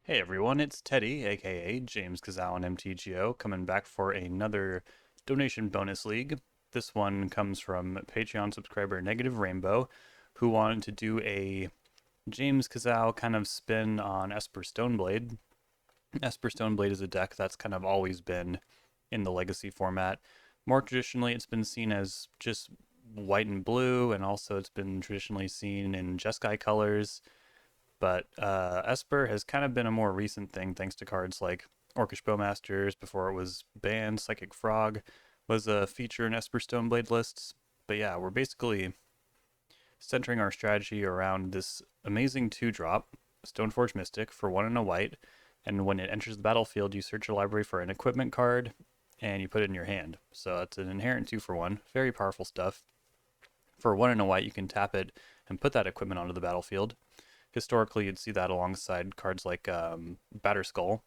Hey everyone, it's Teddy, aka JamesKisau on MTGO, coming back for another donation bonus league. This one comes from Patreon subscriber Negative Rainbow, who wanted to do a JamesKisau kind of spin on Esper Stoneblade. Esper Stoneblade is a deck that's kind of always been in the Legacy format. More traditionally, it's been seen as just white and blue, and also it's been traditionally seen in Jeskai colors. But Esper has kind of been a more recent thing thanks to cards like Orcish Bowmasters before it was banned. Psychic Frog was a feature in Esper Stoneblade lists. But yeah, we're basically centering our strategy around this amazing 2-drop, Stoneforge Mystic, for 1 and a white. And when it enters the battlefield, you search your library for an equipment card and you put it in your hand. So it's an inherent 2 for 1. Very powerful stuff. For 1 and a white, you can tap it and put that equipment onto the battlefield. Historically, you'd see that alongside cards like Batterskull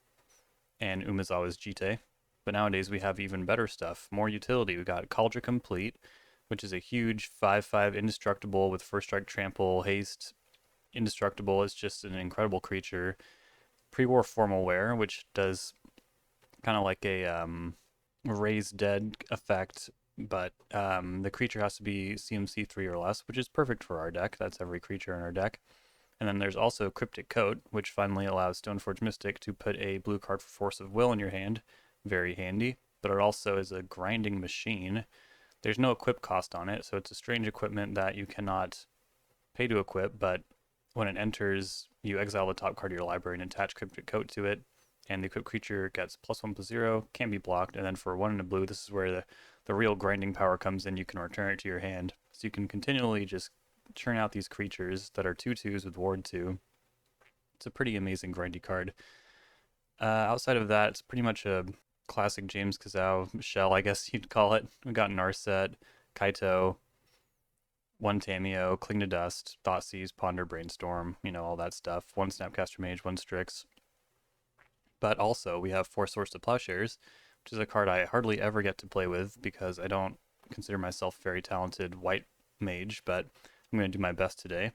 and Umezawa's Jite. But nowadays, we have even better stuff, more utility. We got Cauldron Complete, which is a huge 5/5 indestructible with first strike, trample, haste. Indestructible is just an incredible creature. Pre-war Formal Wear, which does kind of like a raise dead effect, but the creature has to be CMC 3 or less, which is perfect for our deck. That's every creature in our deck. And then there's also Cryptic Coat, which finally allows Stoneforge Mystic to put a blue card for Force of Will in your hand. Very handy. But it also is a grinding machine. There's no equip cost on it, so it's a strange equipment that you cannot pay to equip, but when it enters, you exile the top card of your library and attach Cryptic Coat to it, and the equipped creature gets +1/+0, can't be blocked, and then for 1 and a blue, this is where the real grinding power comes in. You can return it to your hand. So you can continually just churn out these creatures that are 2/2s with Ward 2. It's a pretty amazing grindy card. Outside of that, it's pretty much a classic JamesKisau shell, I guess you'd call it. We got Narset, Kaito, 1 Tameo, Cling to Dust, Thoughtseize, Ponder, Brainstorm, all that stuff. 1 Snapcaster Mage, 1 Strix. But also, we have 4 Swords to Plowshares, which is a card I hardly ever get to play with because I don't consider myself a very talented white mage, but I'm going to do my best today.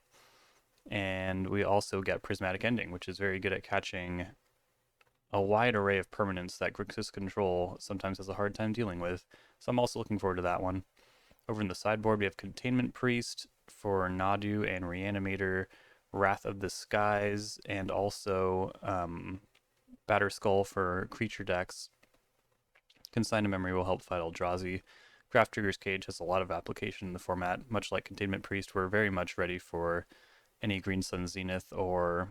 And we also get Prismatic Ending, which is very good at catching a wide array of permanents that Grixis Control sometimes has a hard time dealing with. So I'm also looking forward to that one. Over in the sideboard, we have Containment Priest for Nadu and Reanimator, Wrath of the Skies, and also Batterskull for creature decks. Consign to Memory will help fight Eldrazi. Craft Trigger's Cage has a lot of application in the format. Much like Containment Priest, we're very much ready for any Green Sun Zenith or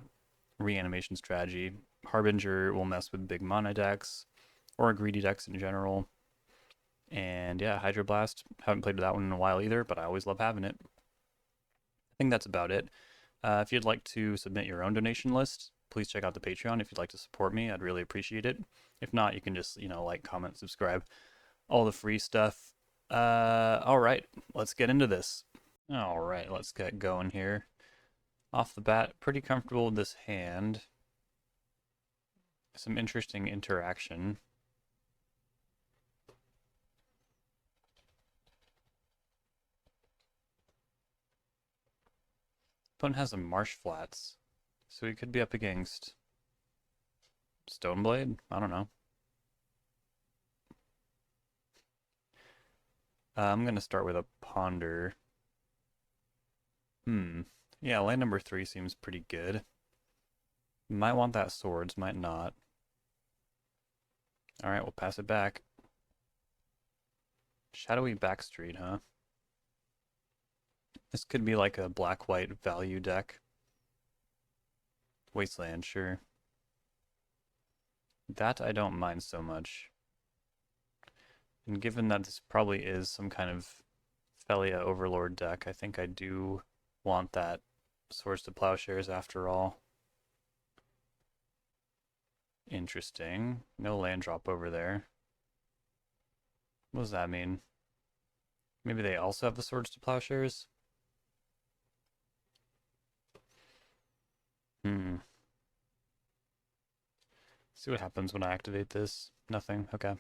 reanimation strategy. Harbinger will mess with big mana decks or greedy decks in general. And yeah, Hydroblast, haven't played with that one in a while either, but I always love having it. I think that's about it. If you'd like to submit your own donation list, please check out the Patreon if you'd like to support me. I'd really appreciate it. If not, you can just, like, comment, subscribe, all the free stuff. All right, let's get into this. All right, let's get going here. Off the bat, pretty comfortable with this hand. Some interesting interaction. Opponent has a Marsh Flats, so he could be up against Stoneblade? I don't know. I'm going to start with a Ponder. Yeah, land number 3 seems pretty good. Might want that Swords, might not. Alright, we'll pass it back. Shadowy Backstreet, huh? This could be like a black-white value deck. Wasteland, sure. That I don't mind so much. And given that this probably is some kind of Felia Overlord deck, I think I do want that Swords to Plowshares after all. Interesting. No land drop over there. What does that mean? Maybe they also have the Swords to Plowshares? See what happens when I activate this. Nothing. Okay.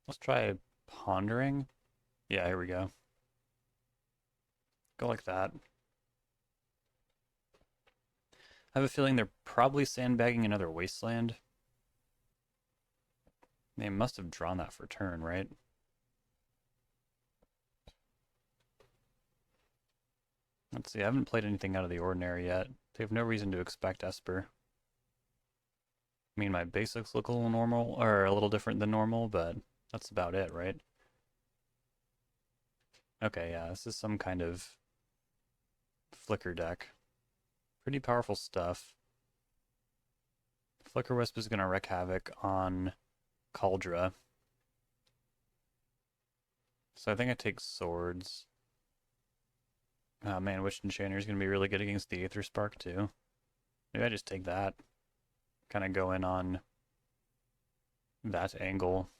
Let's try Pondering. Yeah, here we go. Go like that. I have a feeling they're probably sandbagging another wasteland. They must have drawn that for turn, right? Let's see, I haven't played anything out of the ordinary yet. They have no reason to expect Esper. I mean, my basics look a little normal, or a little different than normal, but that's about it, right? Okay, yeah, this is some kind of Flicker deck. Pretty powerful stuff. Flicker Wisp is going to wreak havoc on Cauldra. So I think I take Swords. Oh man, Witch Enchanter is going to be really good against the Aether Spark too. Maybe I just take that. Kind of go in on that angle.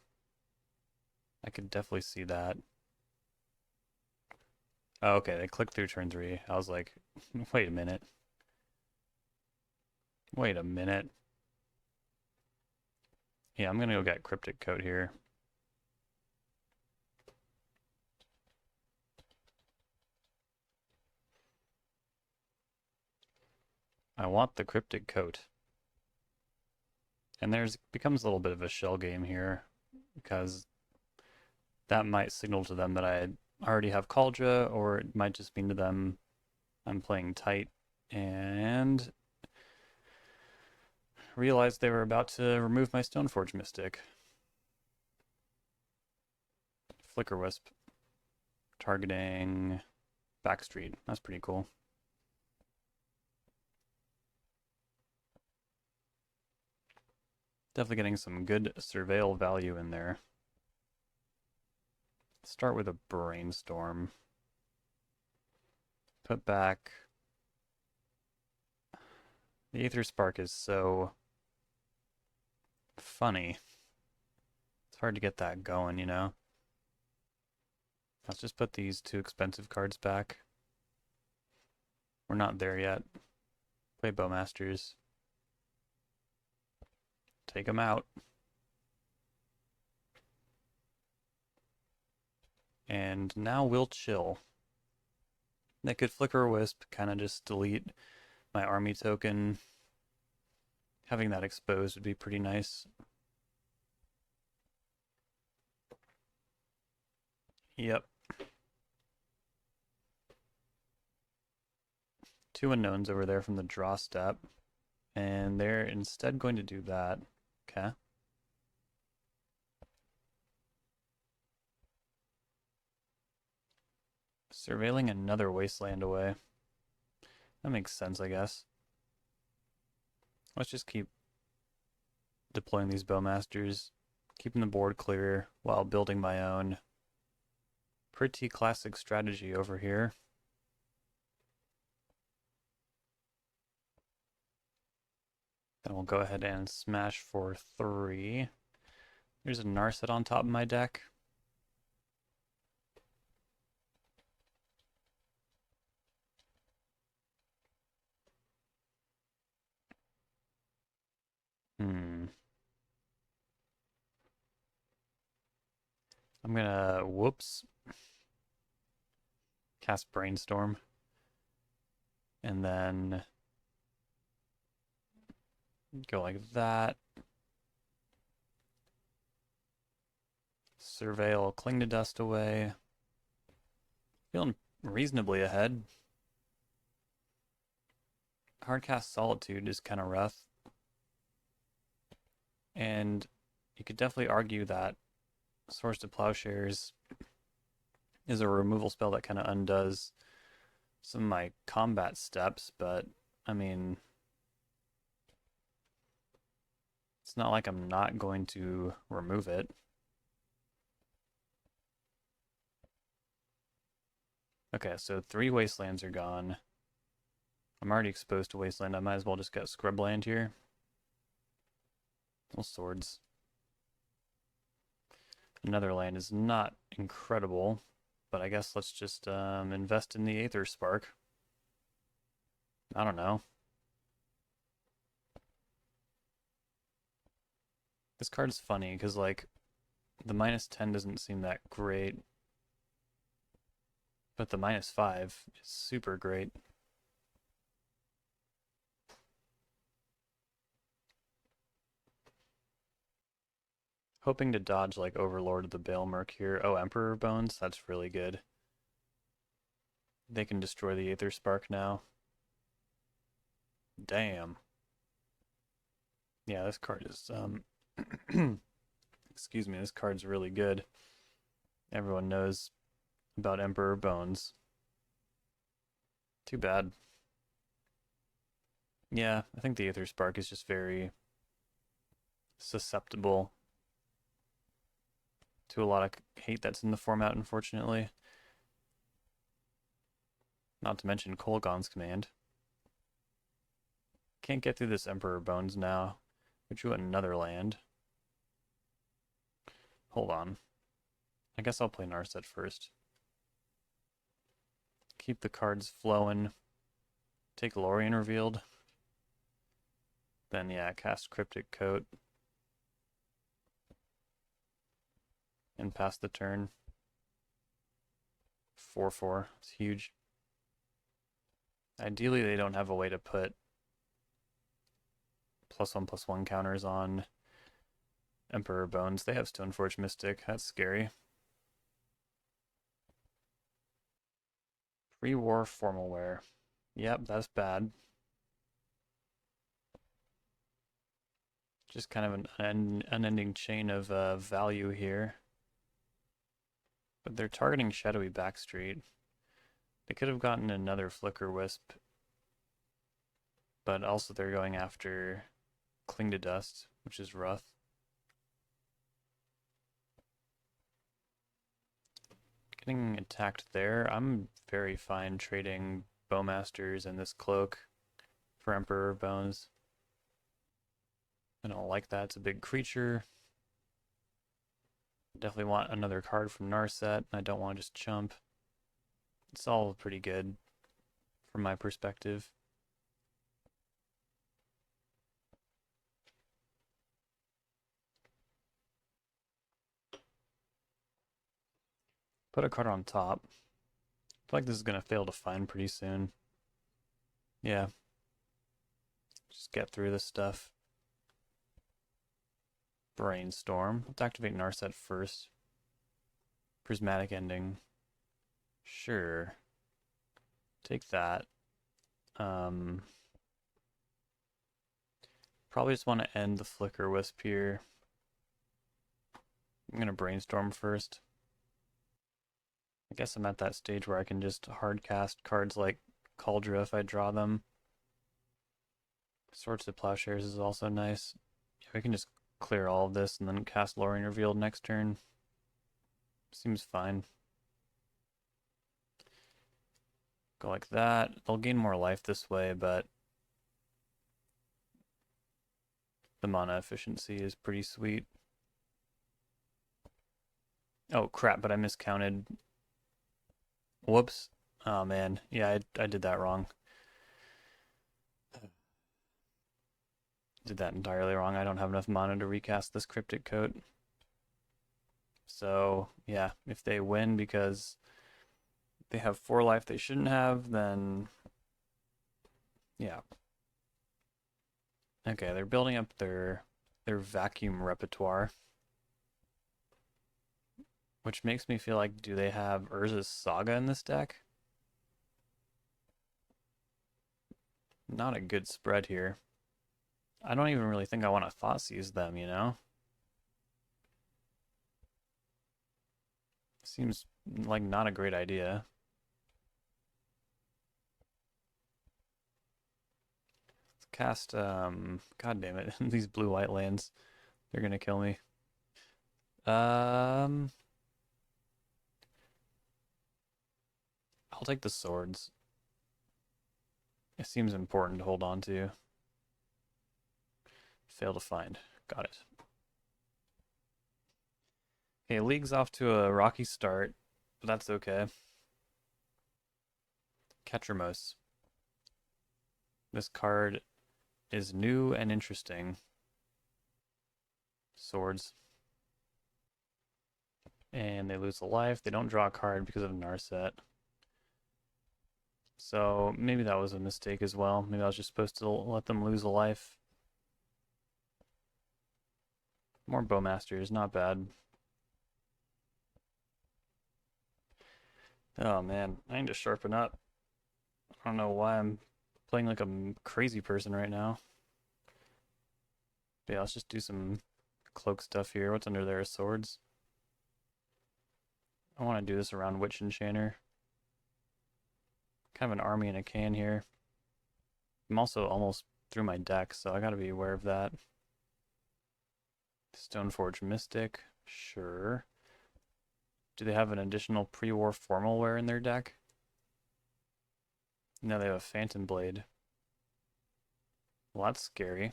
I could definitely see that. Oh, okay, they clicked through turn 3. I was like, wait a minute. Wait a minute. Yeah, I'm going to go get Cryptic Coat here. I want the Cryptic Coat. And there's becomes a little bit of a shell game here, because that might signal to them that I already have Cauldra, or it might just mean to them I'm playing tight, and realized they were about to remove my Stoneforge Mystic. Flicker Wisp. Targeting Backstreet. That's pretty cool. Definitely getting some good surveil value in there. Start with a Brainstorm. Put back... The Aether Spark is so funny. It's hard to get that going, you know? Let's just put these 2 expensive cards back. We're not there yet. Play Bowmasters. Take them out. And now we'll chill. They could Flicker Wisp, kind of just delete my army token. Having that exposed would be pretty nice. Yep. 2 unknowns over there from the draw step. And they're instead going to do that. Okay. Surveilling another wasteland away. That makes sense, I guess. Let's just keep deploying these Bowmasters, keeping the board clear while building my own. Pretty classic strategy over here. Then we'll go ahead and smash for 3. There's a Narset on top of my deck. I'm gonna, whoops, cast Brainstorm. And then go like that. Surveil, Cling to Dust away. Feeling reasonably ahead. Hardcast Solitude is kind of rough. And you could definitely argue that Source to Plowshares is a removal spell that kind of undoes some of my combat steps, but I mean, it's not like I'm not going to remove it. Okay, so 3 Wastelands are gone. I'm already exposed to Wasteland. I might as well just get Scrubland here. Well, Swords. Another land is not incredible, but I guess let's just invest in the Aether Spark. I don't know. This card's funny because, like, the -10 doesn't seem that great, but the -5 is super great. Hoping to dodge like Overlord of the Baelmerk here. Oh, Emperor Bones, that's really good. They can destroy the Aether Spark now. Damn. Yeah, this card is excuse me, this card's really good. Everyone knows about Emperor Bones. Too bad. Yeah, I think the Aether Spark is just very susceptible to a lot of hate that's in the format, unfortunately. Not to mention Kolaghan's Command. Can't get through this Emperor Bones now. Put you another land. Hold on. I guess I'll play Narset first. Keep the cards flowing. Take Lorien Revealed. Then, yeah, cast Cryptic Coat. And pass the turn. 4/4. It's huge. Ideally, they don't have a way to put +1/+1 counters on Emperor Bones. They have Stoneforge Mystic. That's scary. Pre-war formal wear. Yep, that's bad. Just kind of an unending chain of value here. But they're targeting Shadowy Backstreet. They could have gotten another Flicker Wisp. But also they're going after Cling to Dust, which is rough. Getting attacked there. I'm very fine trading Bowmasters and this Cloak for Emperor Bones. I don't like that. It's a big creature. Definitely want another card from Narset. I don't want to just chump. It's all pretty good from my perspective. Put a card on top. I feel like this is going to fail to find pretty soon. Yeah. Just get through this stuff. Brainstorm. Let's activate Narset first. Prismatic Ending. Sure. Take that. Probably just want to end the Flicker Wisp here. I'm going to Brainstorm first. I guess I'm at that stage where I can just hard cast cards like Kaldra if I draw them. Swords to Plowshares is also nice. Yeah, we can just clear all of this and then cast Lorien Revealed next turn. Seems fine. Go like that. They'll gain more life this way, but the mana efficiency is pretty sweet. Oh crap, but I miscounted. Whoops. Oh man, yeah, I did that wrong. Did that entirely wrong. I don't have enough mana to recast this Cryptic Coat. So, yeah, if they win because they have 4 life they shouldn't have, then yeah. Okay, they're building up their vacuum repertoire. Which makes me feel like, do they have Urza's Saga in this deck? Not a good spread here. I don't even really think I want to Thoughtseize them, you know? Seems like not a great idea. Let's cast, god damn it, these blue-white lands. They're gonna kill me. I'll take the swords. It seems important to hold on to. Fail to find. Got it. Okay, League's off to a rocky start, but that's okay. Ketramos. This card is new and interesting. Swords. And they lose a life. They don't draw a card because of Narset. So maybe that was a mistake as well. Maybe I was just supposed to let them lose a life. More Bowmasters, not bad. Oh man, I need to sharpen up. I don't know why I'm playing like a crazy person right now. But yeah, let's just do some cloak stuff here. What's under there? Swords. I want to do this around Witch Enchanter. Kind of an army in a can here. I'm also almost through my deck, so I gotta be aware of that. Stoneforge Mystic, sure. Do they have an additional pre-war formal wear in their deck? No, they have a Phantom Blade. Well, that's scary.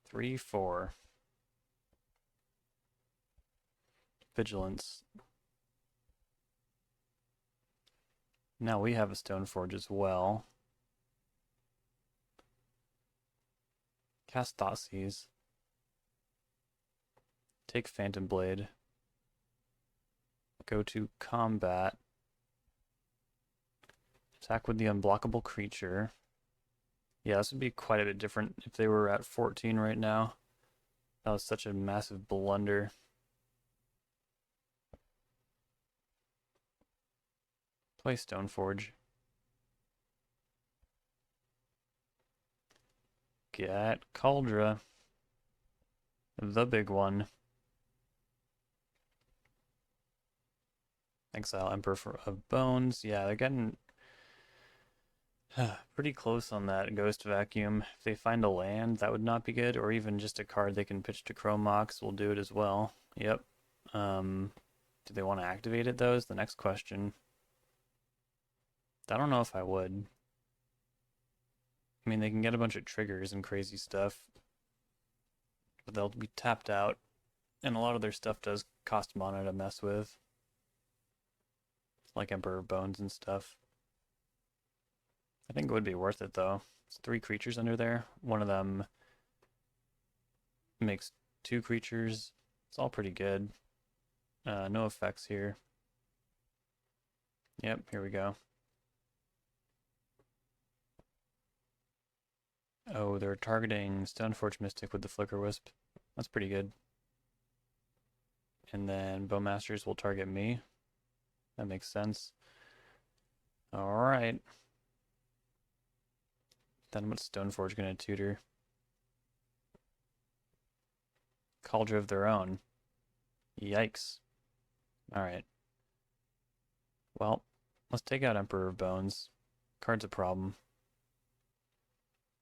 3/4. Vigilance. Now we have a Stoneforge as well. Cast Thoughtseize. Take Phantom Blade. Go to combat. Attack with the unblockable creature. Yeah, this would be quite a bit different if they were at 14 right now. That was such a massive blunder. Play Stoneforge. Get Cauldra. The big one. Exile Emperor of Bones. Yeah, they're getting pretty close on that Ghost Vacuum. If they find a land, that would not be good, or even just a card they can pitch to Chromox will do it as well. Yep. Do they want to activate it, though, is the next question. I don't know if I would. I mean, they can get a bunch of triggers and crazy stuff, but they'll be tapped out, and a lot of their stuff does cost mana to mess with, like Emperor of Bones and stuff. I think it would be worth it, though. It's 3 creatures under there. One of them makes 2 creatures. It's all pretty good. No effects here. Yep, here we go. Oh, they're targeting Stoneforge Mystic with the Flicker Wisp. That's pretty good. And then Bowmasters will target me. That makes sense. Alright. Then what's Stoneforge gonna tutor? Cauldron of their own. Yikes. Alright. Well, let's take out Emperor of Bones. Card's a problem.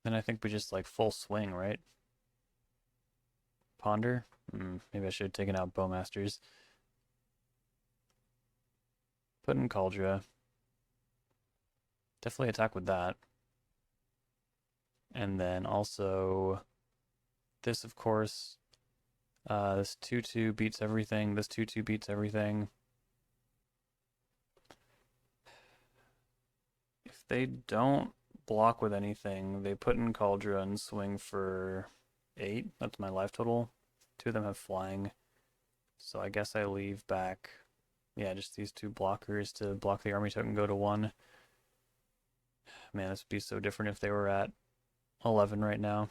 Then I think we just like full swing, right? Ponder? Maybe I should have taken out Bowmasters. Put in Cauldron. Definitely attack with that. And then also this, of course. This 2/2 beats everything. This 2/2 beats everything. If they don't block with anything, they put in Cauldron and swing for 8. That's my life total. 2 of them have flying. So I guess I leave back, yeah, just these 2 blockers to block the army token, go to 1. Man, this would be so different if they were at 11 right now.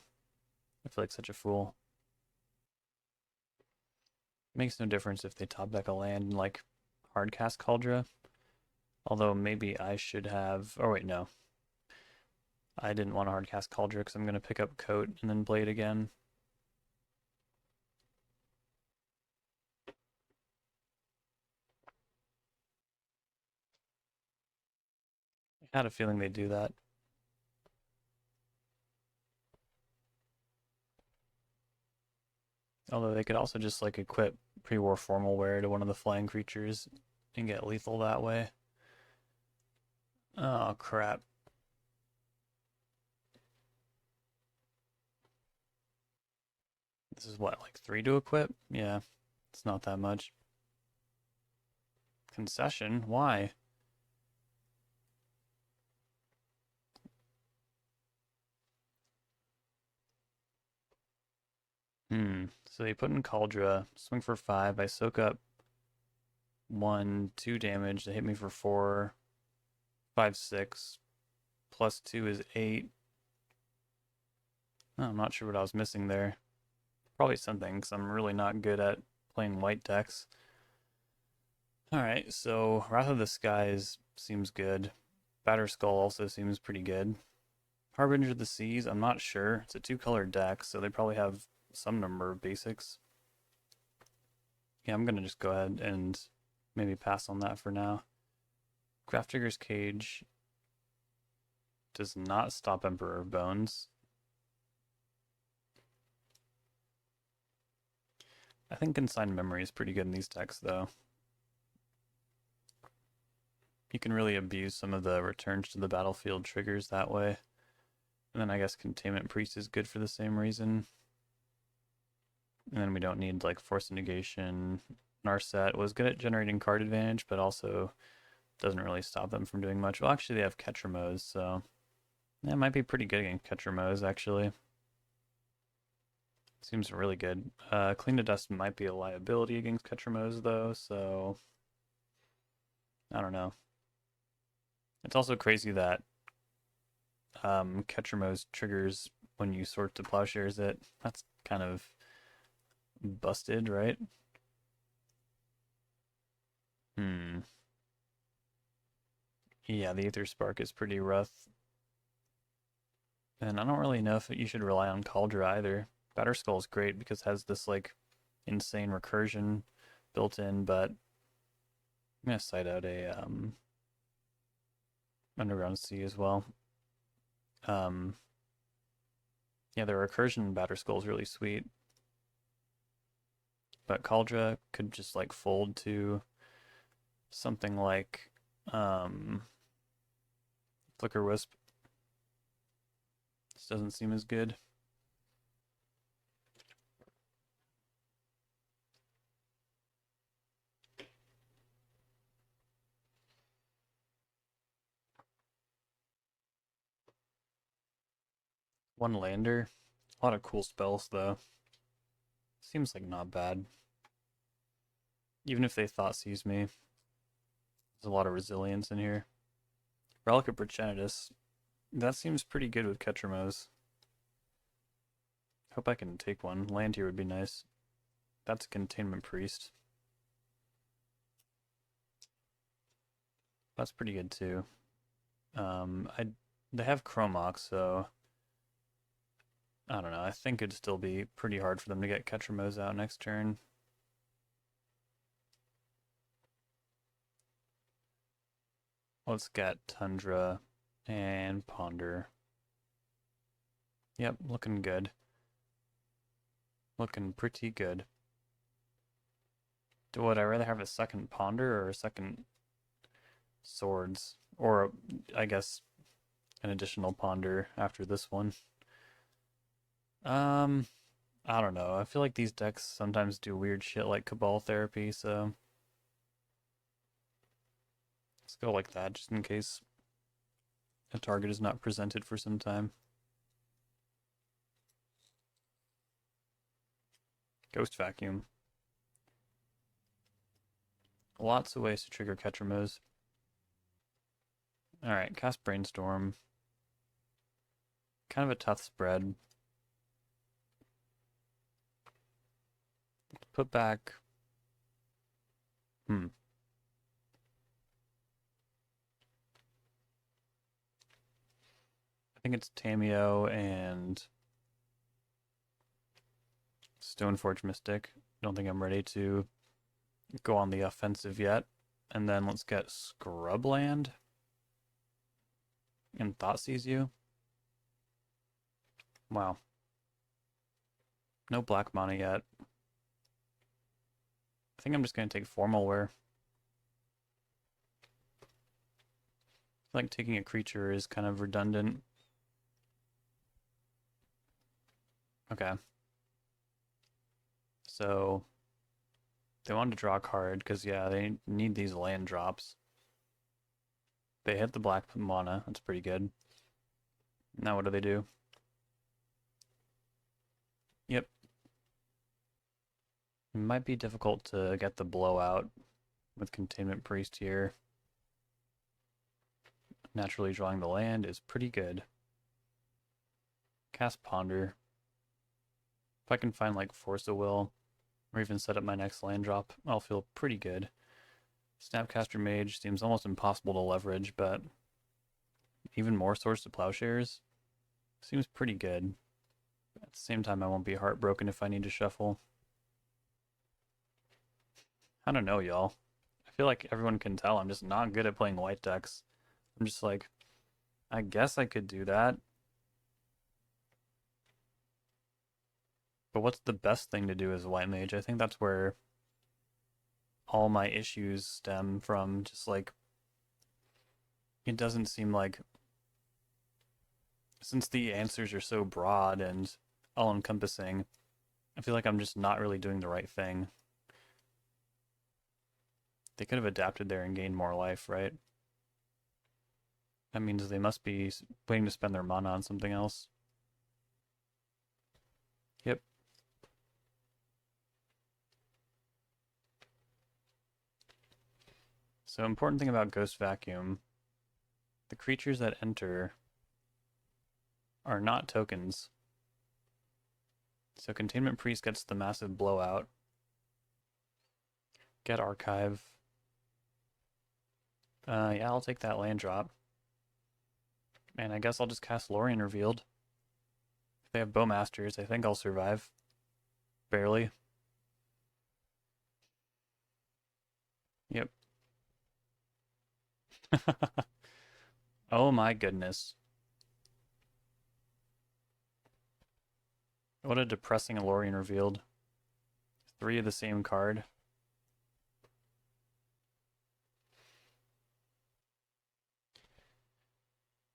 I feel like such a fool. Makes no difference if they top deck a land and like hardcast Cauldron. Although maybe I should have, oh wait, no. I didn't want to hardcast Cauldron because I'm going to pick up Coat and then Blade again. I had a feeling they'd do that. Although they could also just like equip pre-war formal wear to one of the flying creatures and get lethal that way. Oh crap. This is what, like 3 to equip? Yeah, it's not that much. Concession? Why? So they put in Cauldron, swing for 5, I soak up 1, 2 damage, they hit me for 4, 5, 6, plus 2 is 8. Oh, I'm not sure what I was missing there. Probably something, because I'm really not good at playing white decks. Alright, so Wrath of the Skies seems good. Batterskull also seems pretty good. Harbinger of the Seas, I'm not sure. It's a two-color deck, so they probably have some number of basics. Yeah, I'm gonna just go ahead and maybe pass on that for now. Grafdigger's Cage does not stop Emperor of Bones. I think Consigned Memory is pretty good in these decks, though. You can really abuse some of the returns to the battlefield triggers that way. And then I guess Containment Priest is good for the same reason. And then we don't need like Force of Negation. Narset was good at generating card advantage, but also doesn't really stop them from doing much. Well, actually they have Ketramose, so that might be pretty good against Ketramose, actually. Seems really good. Clean to Dust might be a liability against Ketramose, though, so I don't know. It's also crazy that Ketramose triggers when you sort to Plowshares it. That's kind of busted, right? Yeah, the Aether Spark is pretty rough. And I don't really know if you should rely on Cauldra either. Batterskull is great because it has this like insane recursion built in, but I'm gonna cite out a Underground Sea as well. Yeah, the recursion in Batterskull is really sweet. But Cauldra could just like fold to something like Flicker Wisp. This doesn't seem as good. One lander. A lot of cool spells though. Seems like not bad. Even if they thought sees me. There's a lot of resilience in here. Relic of Progenitus. That seems pretty good with Ketramose. Hope I can take one. Land here would be nice. That's a Containment Priest. That's pretty good too. They have Chromox, so I don't know. I think it'd still be pretty hard for them to get Ketramose out next turn. Let's get Tundra and Ponder. Yep, looking good. Looking pretty good. Would I rather have a second Ponder or a second Swords? Or, I guess, an additional Ponder after this one. I don't know. I feel like these decks sometimes do weird shit like Cabal Therapy, so let's go like that just in case a target is not presented for some time. Ghost Vacuum. Lots of ways to trigger Ketramose. Alright, cast Brainstorm. Kind of a tough spread. Put back. I think it's Tameo and Stoneforge Mystic. Don't think I'm ready to go on the offensive yet. And then let's get Scrubland and Thoughtseize You. Wow. No black mana yet. I think I'm just going to take Formal Wear. I feel like taking a creature is kind of redundant. Okay. So they wanted to draw a card because, yeah, they need these land drops. They hit the black mana. That's pretty good. Now what do? Yep. It might be difficult to get the blowout with Containment Priest here. Naturally drawing the land is pretty good. Cast Ponder. If I can find like Force of Will, or even set up my next land drop, I'll feel pretty good. Snapcaster Mage seems almost impossible to leverage, but even more Swords to Plowshares seems pretty good. At the same time, I won't be heartbroken if I need to shuffle. I don't know, y'all. I feel like everyone can tell I'm just not good at playing white decks. I'm just like, I guess I could do that. But what's the best thing to do as a white mage? I think that's where all my issues stem from. Just like, it doesn't seem like, since the answers are so broad and all-encompassing, I feel like I'm just not really doing the right thing. They could have adapted there and gained more life, right? That means they must be waiting to spend their mana on something else. Yep. So important thing about Ghost Vacuum, the creatures that enter are not tokens. So Containment Priest gets the massive blowout. Get Archive. Yeah, I'll take that land drop. And I guess I'll just cast Lorien Revealed. If they have Bowmasters, I think I'll survive. Barely. Yep. Oh my goodness. What a depressing Lorien Revealed. 3 of the same card.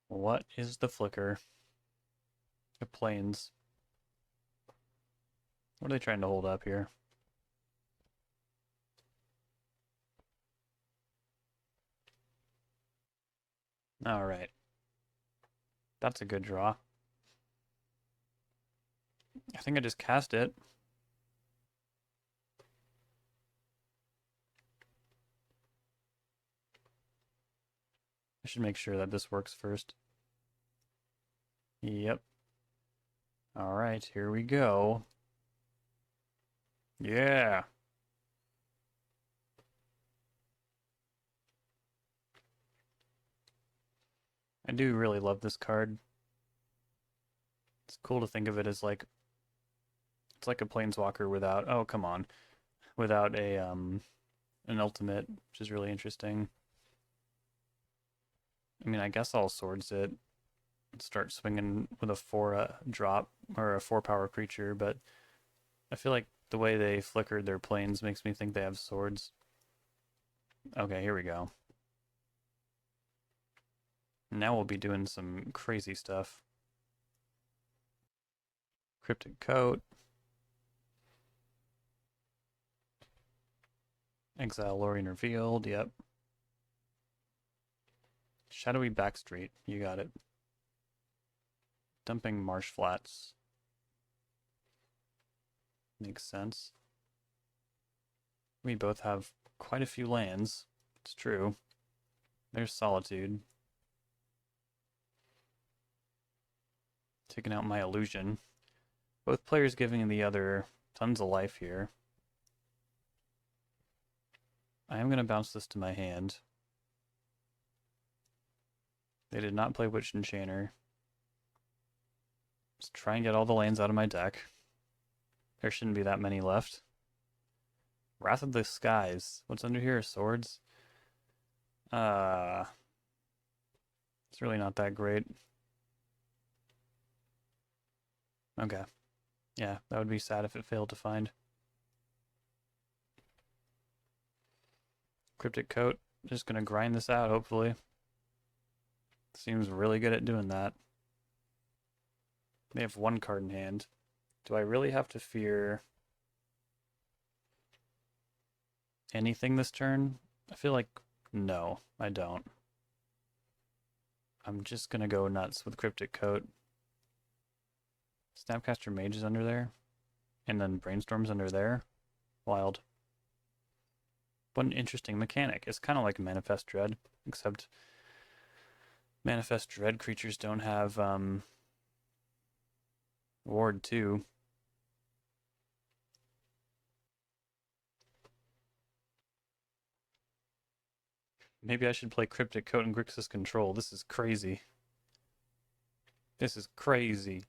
What is the flicker? The plains. What are they trying to hold up here? Alright. That's a good draw. I think I just cast it. I should make sure that this works first. Yep. Alright, here we go. Yeah. I do really love this card. It's cool to think of it as like, it's like a planeswalker without, oh come on, without a an ultimate, which is really interesting. I mean, I guess I'll swords it and start swinging with a 4 drop or a 4 power creature, but I feel like the way they flickered their planes makes me think they have swords. Okay, here we go. Now we'll be doing some crazy stuff. Cryptic Coat. Exile Lorien Revealed, yep. Shadowy Backstreet, you got it. Dumping Marsh Flats. Makes sense. We both have quite a few lands. It's true. There's Solitude. Taking out my illusion. Both players giving the other tons of life here. I am going to bounce this to my hand. They did not play Witch Enchanter. Let's try and get all the lands out of my deck. There shouldn't be that many left. Wrath of the Skies. What's under here? Swords? It's really not that great. Okay. Yeah, that would be sad if it failed to find. Cryptic Coat. Just gonna grind this out, hopefully. Seems really good at doing that. They have 1 card in hand. Do I really have to fear anything this turn? I feel like no, I don't. I'm just gonna go nuts with Cryptic Coat. Snapcaster Mage is under there. And then Brainstorm's under there. Wild. What an interesting mechanic. It's kind of like Manifest Dread, except Manifest Dread creatures don't have Ward 2. Maybe I should play Cryptic Coat and Grixis Control. This is crazy. This is crazy.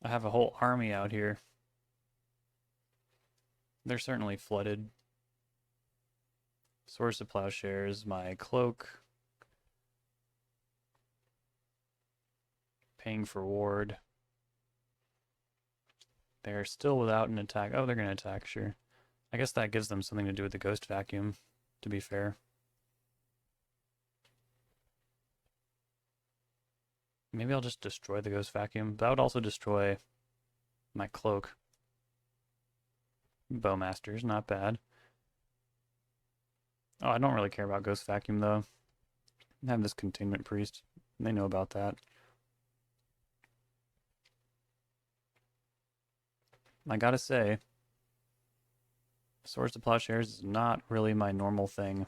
I have a whole army out here. They're certainly flooded. Source of Plowshares, my cloak. Paying for ward. They're still without an attack. Oh, they're going to attack, sure. I guess that gives them something to do with the Ghost Vacuum, to be fair. Maybe I'll just destroy the Ghost Vacuum. That would also destroy my cloak. Bowmasters, not bad. Oh, I don't really care about Ghost Vacuum, though. I have this Containment Priest. They know about that. I gotta say, Swords to Plowshares is not really my normal thing.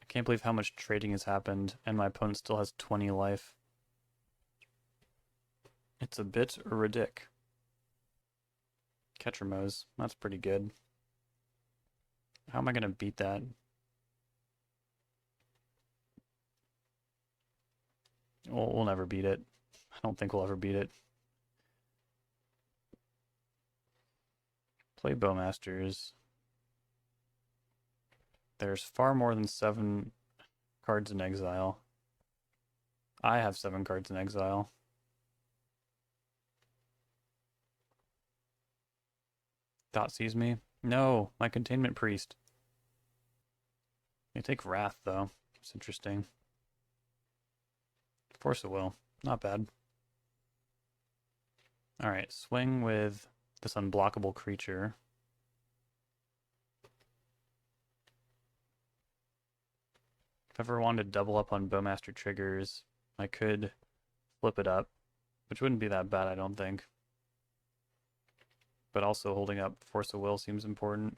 I can't believe how much trading has happened, and my opponent still has 20 life. It's a bit ridiculous. Ketramose, that's pretty good. How am I gonna beat that? We'll never beat it. I don't think we'll ever beat it. Play Bowmasters. There's far more than 7 cards in exile. I have 7 cards in exile. Dot sees me. No, my Containment Priest. They take Wrath, though. It's interesting. Force of Will. Not bad. Alright, swing with this unblockable creature. If I ever wanted to double up on Bowmaster triggers, I could flip it up, which wouldn't be that bad, I don't think. But also holding up Force of Will seems important.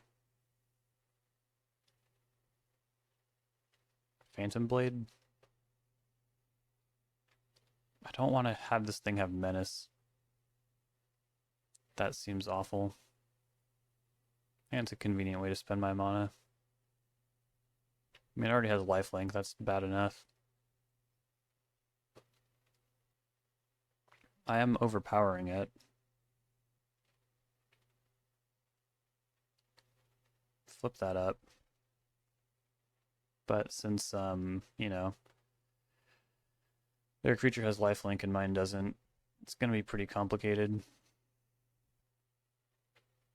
Phantom Blade? I don't want to have this thing have Menace. That seems awful. And it's a convenient way to spend my mana. I mean, it already has lifelink, that's bad enough. I am overpowering it. Flip that up. But since, you know, their creature has lifelink and mine doesn't, it's going to be pretty complicated.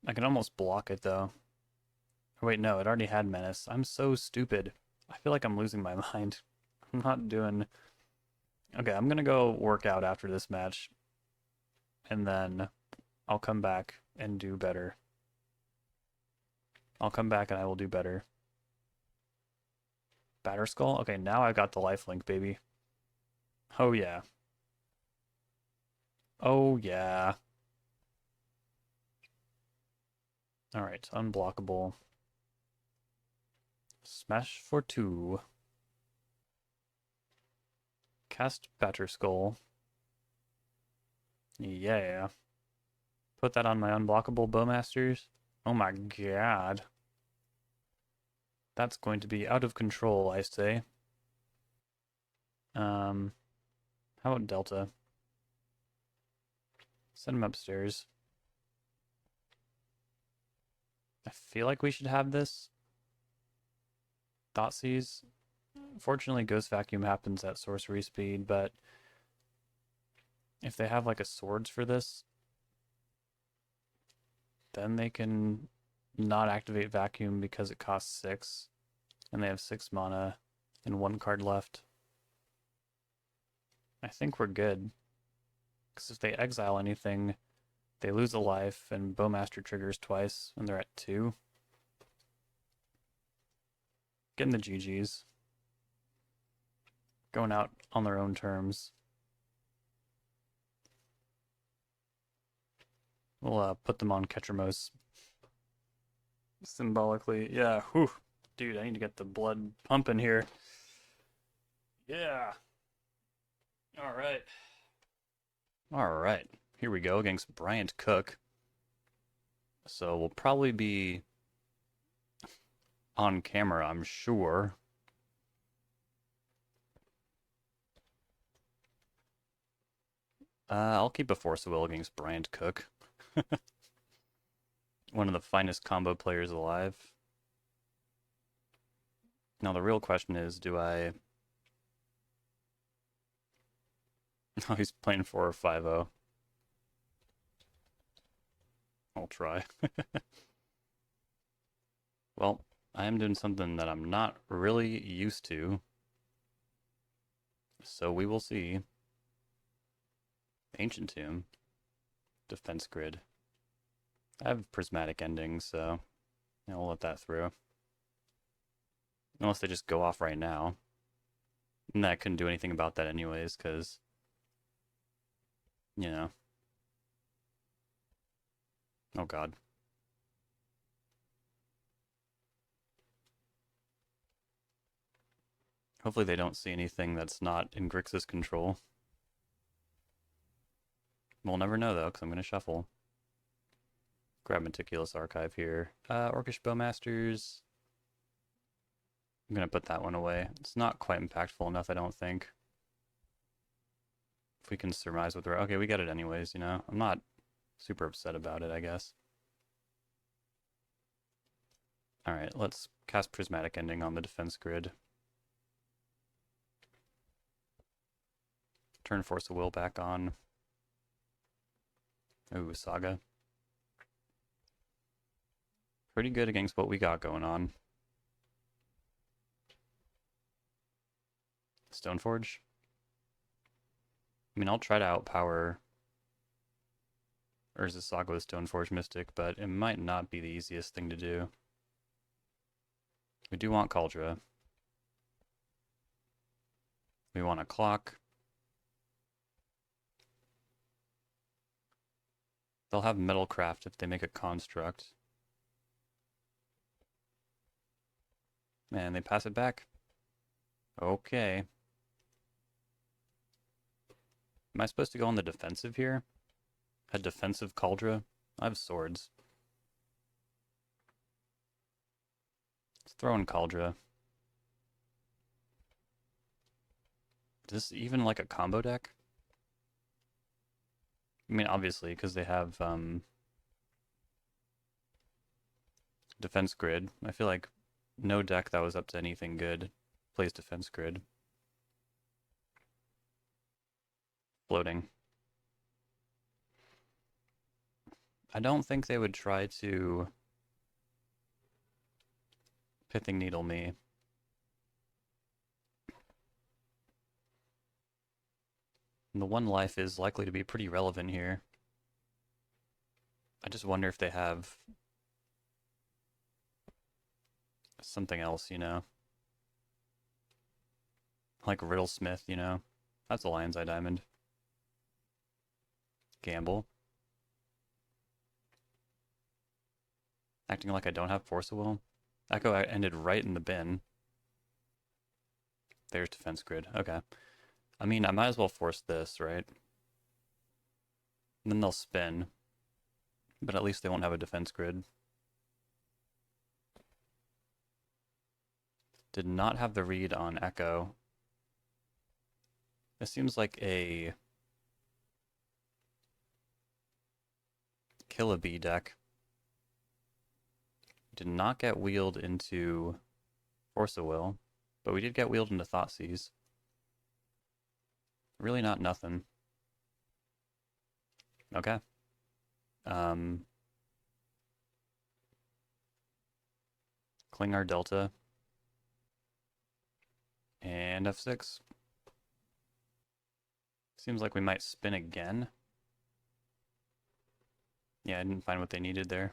I can almost block it, though. Oh, wait, no, it already had Menace. I'm so stupid. I feel like I'm losing my mind. I'm not doing... Okay, I'm going to go work out after this match. And then I'll come back and do better. I'll come back and I will do better. Batterskull? Okay, now I've got the lifelink, baby. Oh, yeah. Oh, yeah. Alright, unblockable. Smash for 2. Cast Batterskull. Yeah. Put that on my unblockable Bowmasters. Oh my god. That's going to be out of control, I say. How about Delta? Send him upstairs. I feel like we should have this. Thoughtseize. Fortunately, Ghost Vacuum happens at sorcery speed, but if they have like a swords for this, then they can not activate Vacuum because it costs 6, and they have 6 mana and 1 card left. I think we're good. Because if they exile anything, they lose a life, and Bowmaster triggers twice, and they're at 2. Getting the GGs. Going out on their own terms. We'll put them on Ketramose. Symbolically. Yeah, whew. Dude, I need to get the blood pumping here. Yeah. Alright. Alright. Here we go against Bryant Cook. So we'll probably be on camera, I'm sure. I'll keep a Force of Will against Bryant Cook. One of the finest combo players alive. Now the real question is, do I... Oh, he's playing 4 or 5-0. I'll try. Well, I am doing something that I'm not really used to. So we will see. Ancient Tomb. Defense Grid. I have prismatic endings, so I'll let that through. Unless they just go off right now. And I couldn't do anything about that anyways, because, you know. Oh god. Hopefully they don't see anything that's not in Grixis control. We'll never know though, because I'm going to shuffle. Grab Meticulous Archive here. Orcish Bowmasters. I'm going to put that one away. It's not quite impactful enough, I don't think. If we can surmise what we're... Okay, we get it anyways, you know? I'm not super upset about it, I guess. Alright, let's cast Prismatic Ending on the defense grid. Turn Force of Will back on. Ooh, Saga. Pretty good against what we got going on. Stoneforge. I mean, I'll try to outpower Urza Saga with Stoneforge Mystic, but it might not be the easiest thing to do. We do want Kaldra. We want a clock. They'll have Metalcraft if they make a construct. And they pass it back. Okay. Am I supposed to go on the defensive here? A defensive Kaldra? I have swords. Let's throw in Kaldra. Is this even like a combo deck? I mean, obviously, because they have defense grid. I feel like no deck that was up to anything good plays defense grid. Floating. I don't think they would try to Pithing Needle me. And the one life is likely to be pretty relevant here. I just wonder if they have something else, you know? Like Riddlesmith, you know? That's a Lion's Eye Diamond. Gamble. Acting like I don't have Force of Will. Echo ended right in the bin. There's defense grid. Okay. I mean, I might as well force this, right? And then they'll spin. But at least they won't have a defense grid. Did not have the read on Echo. This seems like a Kill a Bee deck. Did not get wheeled into Force of Will, but we did get wheeled into Thoughtseize. Really not nothing. Okay. Klingar Delta. And F6. Seems like we might spin again. Yeah, I didn't find what they needed there.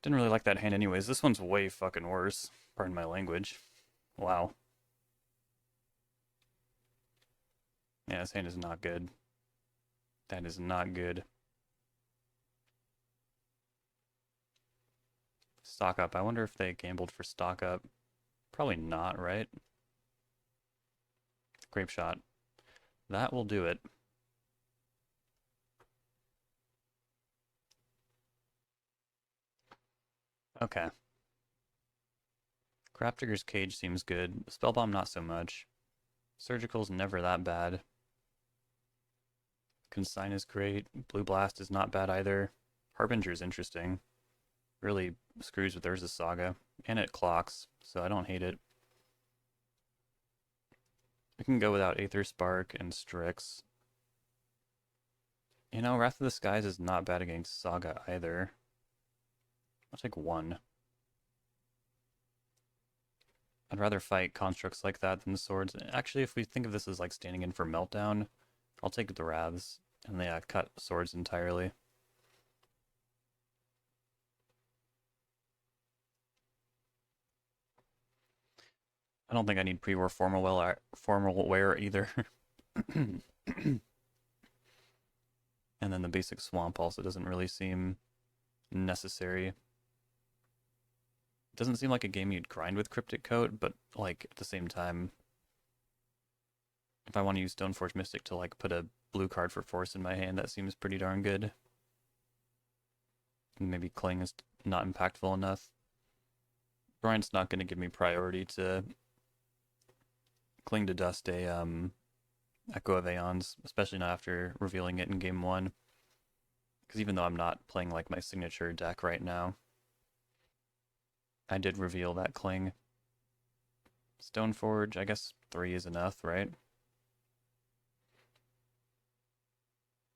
Didn't really like that hand anyways. This one's way fucking worse. Pardon my language. Wow. Yeah, this hand is not good. That is not good. Stock up. I wonder if they gambled for stock up. Probably not, right? Grape Shot. That will do it. Okay. Grafdigger's Cage seems good. Spellbomb not so much. Surgical's never that bad. Consign is great. Blue Blast is not bad either. Harbinger's interesting. Really screws with Urza's Saga. And it clocks, so I don't hate it. We can go without Aether Spark and Strix. You know, Wrath of the Skies is not bad against Saga either. I'll take one. I'd rather fight constructs like that than the swords. Actually, if we think of this as like standing in for Meltdown, I'll take the Wraths and they cut swords entirely. I don't think I need pre-war formal wear either. And then the basic swamp also doesn't really seem necessary. It doesn't seem like a game you'd grind with Cryptic Coat, but like at the same time, if I want to use Stoneforge Mystic to like put a blue card for force in my hand, that seems pretty darn good. And maybe Cling is not impactful enough. Brian's not going to give me priority to Cling to Dust a Echo of Aeons, especially not after revealing it in game 1. Because even though I'm not playing like my signature deck right now, I did reveal that Cling. Stoneforge, I guess 3 is enough, right?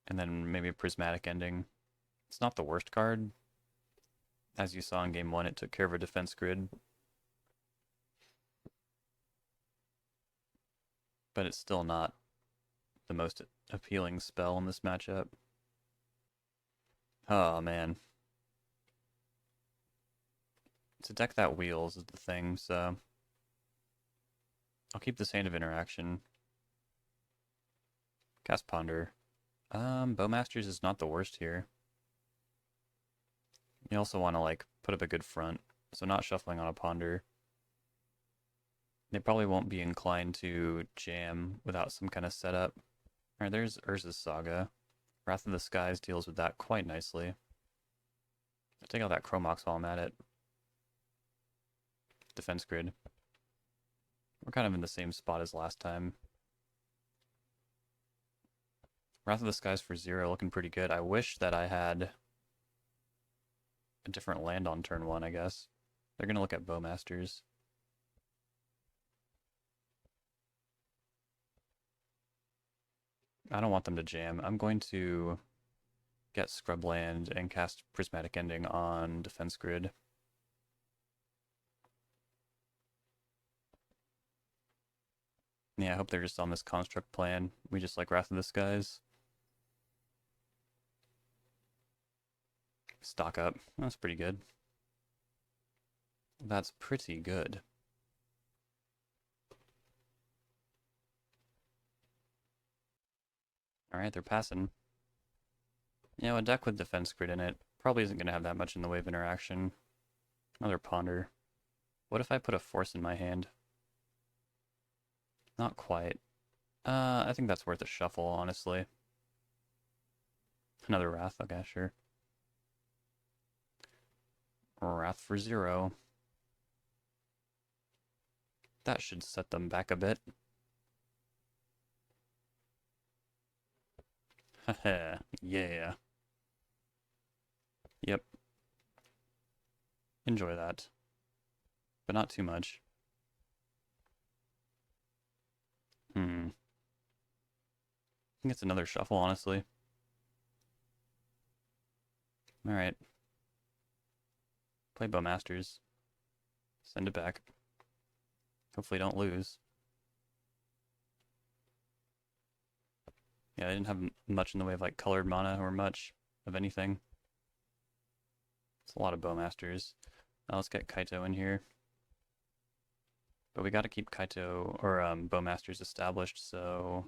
And then maybe a Prismatic Ending. It's not the worst card. As you saw in game 1, it took care of a defense grid. But it's still not the most appealing spell in this matchup. Oh, man. It's a deck that wheels is the thing, so I'll keep the Hand of Interaction. Cast Ponder. Bowmasters is not the worst here. You also want to like put up a good front, so not shuffling on a Ponder. They probably won't be inclined to jam without some kind of setup. Alright, there's Urza's Saga. Wrath of the Skies deals with that quite nicely. I'll take out that Chromox while I'm at it. Defense grid. We're kind of in the same spot as last time. Wrath of the Skies for 0 looking pretty good. I wish that I had a different land on turn 1, I guess. They're going to look at Bowmasters. I don't want them to jam. I'm going to get Scrubland and cast Prismatic Ending on Defense Grid. Yeah, I hope they're just on this construct plan. We just like Wrath of the Skies. Stock up. That's pretty good. That's pretty good. Alright, they're passing. You know, a deck with Defense Grid in it probably isn't going to have that much in the way of interaction. Another Ponder. What if I put a Force in my hand? Not quite. I think that's worth a shuffle, honestly. Another Wrath, okay, sure. Wrath for 0. That should set them back a bit. Haha, yeah. Yep. Enjoy that. But not too much. I think it's another shuffle, honestly. Alright. Play Bowmasters. Send it back. Hopefully don't lose. Yeah, I didn't have much in the way of like colored mana or much of anything. It's a lot of Bowmasters. Now let's get Kaito in here. But we gotta keep Kaito or Bowmasters established, so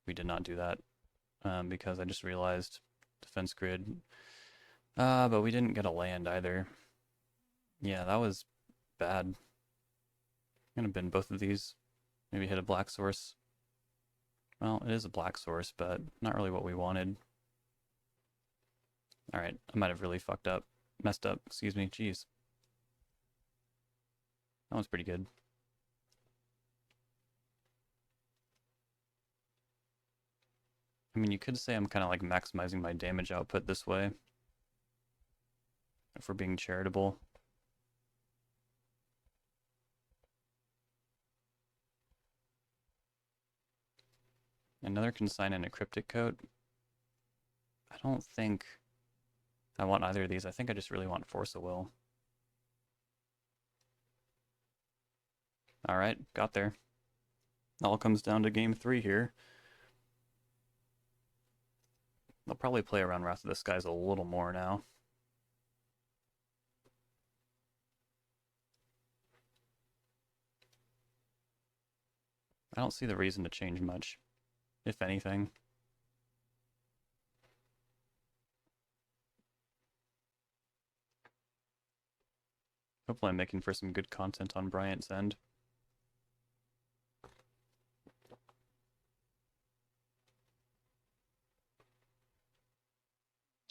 we did not do that because I just realized defense grid. But we didn't get a land either. Yeah, that was bad. I'm gonna bin both of these. Maybe hit a black source. Well, it is a black source, but not really what we wanted. Alright, I might have really messed up, excuse me, jeez. That one's pretty good. I mean, you could say I'm kind of like maximizing my damage output this way, if we're being charitable. Another consign and a cryptic coat. I don't think I want either of these. I think I just really want Force of Will. Alright, got there. All comes down to game 3 here. I'll probably play around Wrath of the Skies a little more now. I don't see the reason to change much, if anything. Hopefully I'm making for some good content on Bryant's end.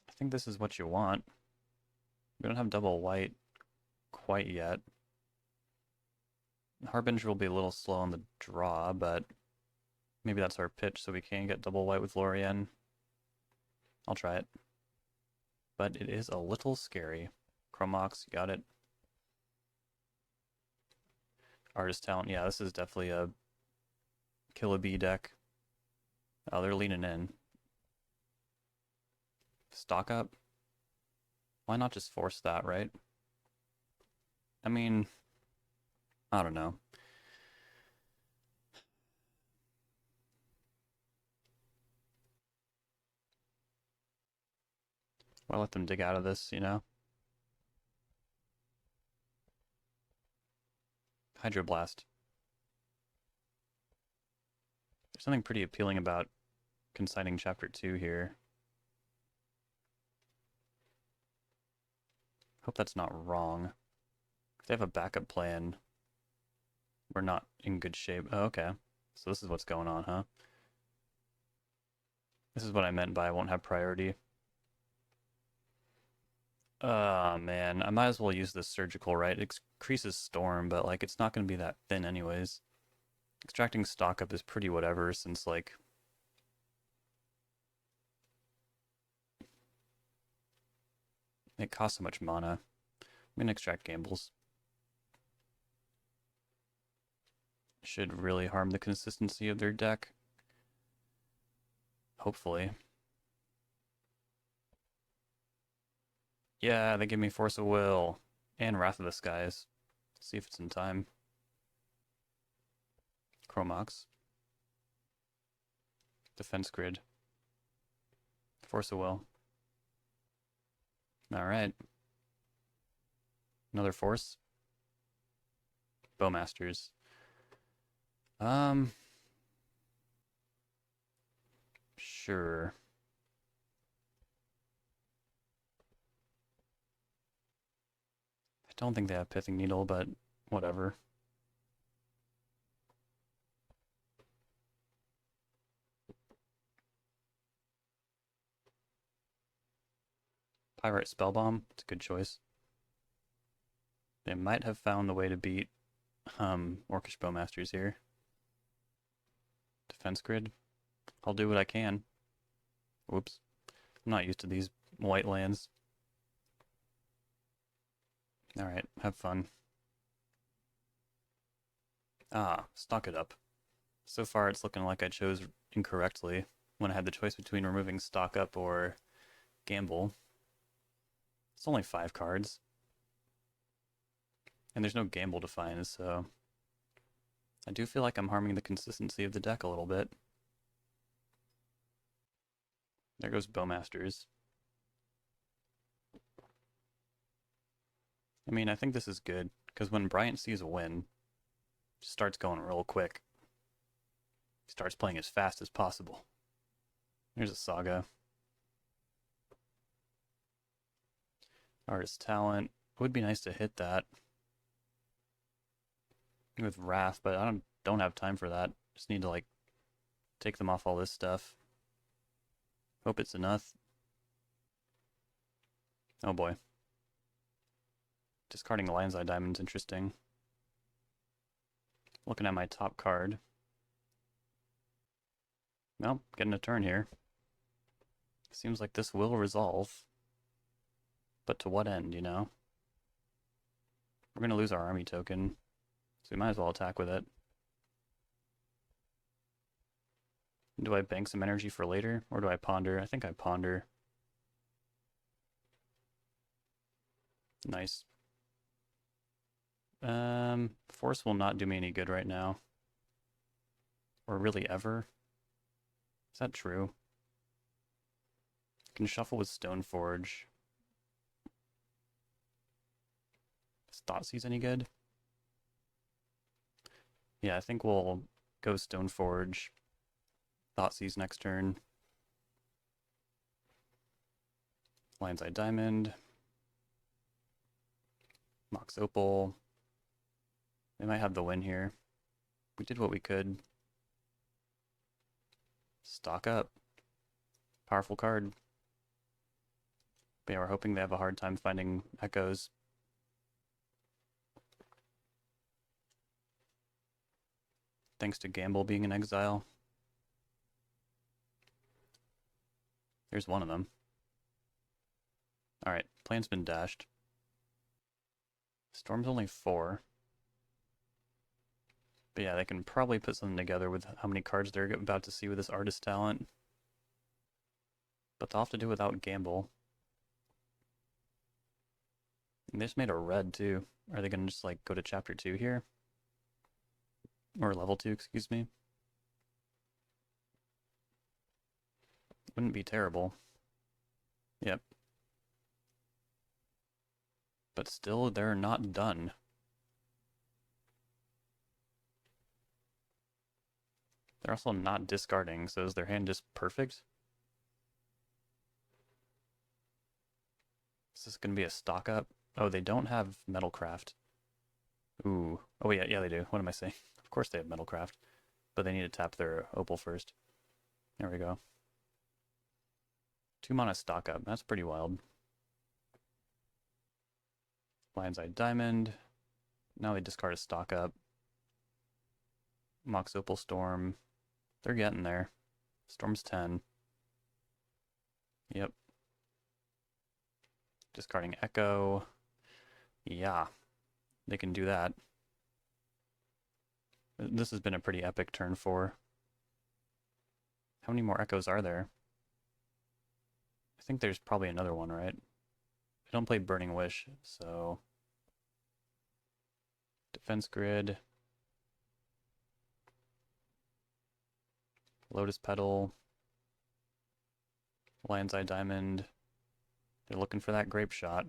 I think this is what you want. We don't have double white quite yet. Harbinger will be a little slow on the draw, but maybe that's our pitch so we can get double white with Lorien. I'll try it. But it is a little scary. Chromox, got it. Artist Talent, yeah, this is definitely a kill a bee deck. Oh, they're leaning in. Stock up? Why not just force that, right? I mean, I don't know. Why let them dig out of this, you know? Hydroblast. There's something pretty appealing about consigning Chapter 2 here. Hope that's not wrong. If they have a backup plan, we're not in good shape. Oh, okay. So this is what's going on, huh? This is what I meant by I won't have priority. Man, I might as well use this surgical, right? It increases storm, but like it's not going to be that thin anyways. Extracting stock up is pretty whatever since like it costs so much mana. I'm gonna extract gambles. Should really harm the consistency of their deck. Hopefully. Yeah, they give me Force of Will and Wrath of the Skies. See if it's in time. Chromox. Defense Grid. Force of Will. Alright. Another Force. Bowmasters. Sure. I don't think they have Pithing Needle, but whatever. Pyrite Spellbomb, it's a good choice. They might have found the way to beat Orcish Bowmasters here. Defense Grid. I'll do what I can. Whoops. I'm not used to these white lands. Alright, have fun. Ah, stock it up. So far it's looking like I chose incorrectly when I had the choice between removing stock up or gamble. It's only 5 cards. And there's no gamble to find, so I do feel like I'm harming the consistency of the deck a little bit. There goes Bowmasters. I mean, I think this is good, because when Bryant sees a win, he starts going real quick. He starts playing as fast as possible. Here's a Saga. Artist Talent. It would be nice to hit that with Wrath, but I don't have time for that. Just need to like take them off all this stuff. Hope it's enough. Oh boy. Discarding Lion's Eye Diamond's interesting. Looking at my top card. Well, getting a turn here. Seems like this will resolve. But to what end, you know? We're going to lose our army token, so we might as well attack with it. Do I bank some energy for later, or do I ponder? I think I ponder. Nice. Force will not do me any good right now. Or really ever. Is that true? I can shuffle with Stoneforge. Is Thoughtseize any good? Yeah, I think we'll go Stoneforge. Thoughtseize next turn. Lion's Eye Diamond. Mox Opal. They might have the win here. We did what we could. Stock up. Powerful card. But yeah, we're hoping they have a hard time finding echoes. Thanks to Gamble being in exile. There's one of them. Alright, plan's been dashed. Storm's only 4. But yeah, they can probably put something together with how many cards they're about to see with this artist talent. But they'll have to do without Gamble. And they just made a red too. Are they gonna just like go to chapter 2 here? Or level 2, excuse me. Wouldn't be terrible. Yep. But still, they're not done. They're also not discarding, so is their hand just perfect? Is this going to be a stock up? Oh, they don't have Metalcraft. Ooh. Oh, yeah, they do. What am I saying? Of course they have Metalcraft. But they need to tap their Opal first. There we go. 2 mana stock up. That's pretty wild. Lion's Eye Diamond. Now they discard a stock up. Mox Opal Storm. They're getting there. Storm's 10. Yep. Discarding Echo. Yeah. They can do that. This has been a pretty epic turn 4. How many more Echoes are there? I think there's probably another one, right? I don't play Burning Wish, so... Defense Grid. Lotus Petal. Lion's Eye Diamond. They're looking for that Grape Shot.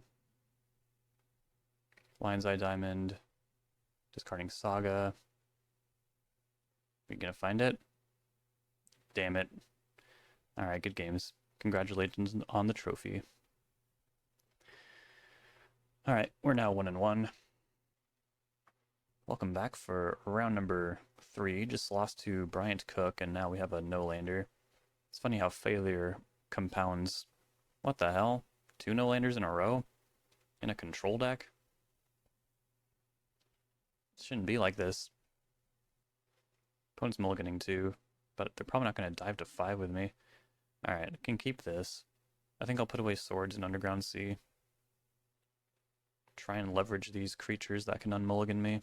Lion's Eye Diamond. Discarding Saga. We gonna find it? Damn it. Alright, good games. Congratulations on the trophy. Alright, we're now 1-1. Welcome back for round number 3. Just lost to Bryant Cook, and now we have a no-lander. It's funny how failure compounds. What the hell? 2 no-landers in a row? In a control deck? It shouldn't be like this. Opponent's mulliganing too, but they're probably not going to dive to 5 with me. Alright, I can keep this. I think I'll put away Swords in Underground Sea. Try and leverage these creatures that can unmulligan me.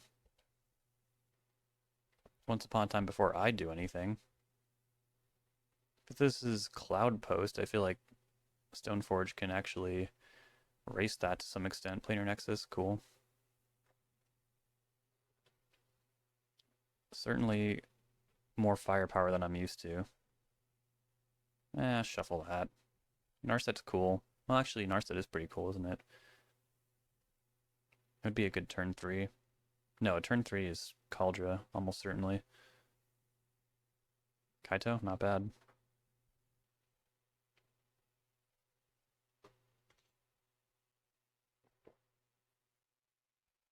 Once upon a time before I do anything. If this is Cloud Post, I feel like Stoneforge can actually erase that to some extent. Planar Nexus, cool. Certainly more firepower than I'm used to. Shuffle that. Narset's cool. Well, actually, Narset is pretty cool, isn't it? It would be a good turn 3. No, turn 3 is Kaldra, almost certainly. Kaito, not bad.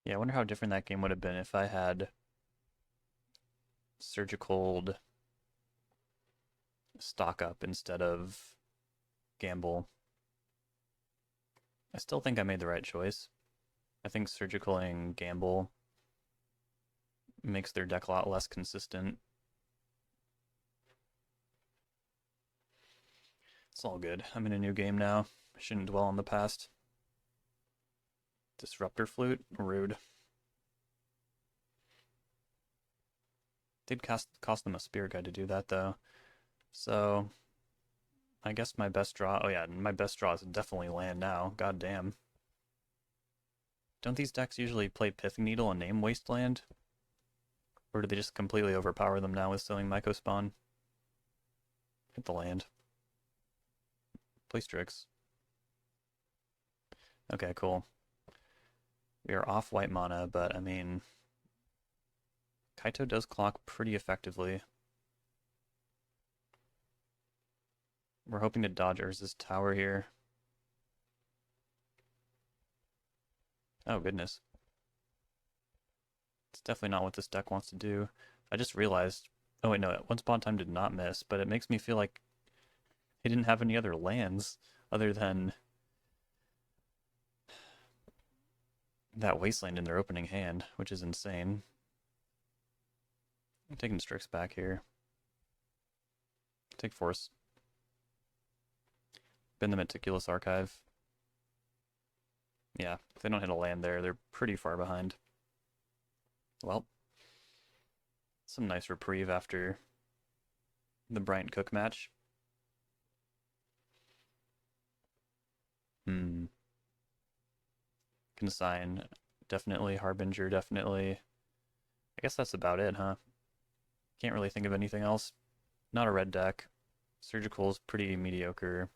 Yeah, I wonder how different that game would have been if I had Surgical stock up instead of Gamble. I still think I made the right choice. I think Surgicaling Gamble makes their deck a lot less consistent. It's all good. I'm in a new game now. I shouldn't dwell on the past. Disruptor Flute? Rude. Did cost them a Spirit Guide to do that, though. So, I guess my best draw... Oh yeah, my best draw is definitely land now. God damn. Don't these decks usually play Pithing Needle and Name Wasteland? Or do they just completely overpower them now with Sowing Mycospawn? Hit the land. Play Strix. Okay, cool. We are off white mana, but I mean... Kaito does clock pretty effectively. We're hoping to dodge Urza's tower here. Oh, goodness. It's definitely not what this deck wants to do. I just realized... Oh, wait, no. One Spawn Time did not miss, but it makes me feel like he didn't have any other lands other than that Wasteland in their opening hand, which is insane. I'm taking Strix back here. Take Force. Been the Meticulous Archive. Yeah, if they don't hit a land there, they're pretty far behind. Well, some nice reprieve after the Bryant Cook match. Consign, definitely. Harbinger, definitely. I guess that's about it, huh? Can't really think of anything else. Not a red deck. Surgical's pretty mediocre.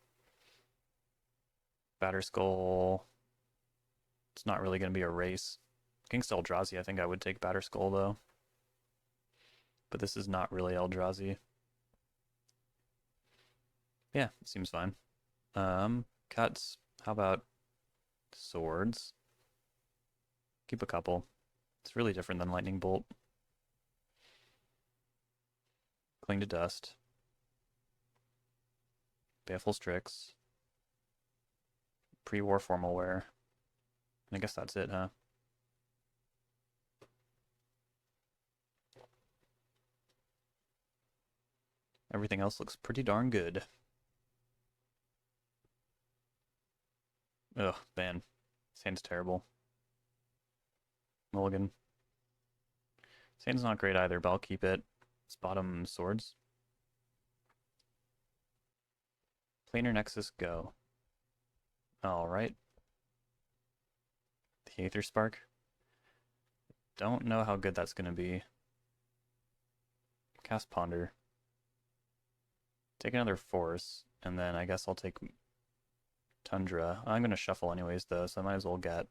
Batterskull. It's not really going to be a race. Against Eldrazi, I think I would take Batterskull, though. But this is not really Eldrazi. Yeah, seems fine. Cuts. How about swords? Keep a couple. It's really different than Lightning Bolt. Cling to Dust. Baleful Strix. Pre-war Formal Wear. I guess that's it, huh? Everything else looks pretty darn good. Ugh, man. This hand's terrible. Mulligan. This hand's not great either, but I'll keep it. It's bottom swords. Planar Nexus, go. Alright. The Aether Spark. Don't know how good that's going to be. Cast Ponder. Take another Force, and then I guess I'll take Tundra. I'm going to shuffle anyways, though, so I might as well get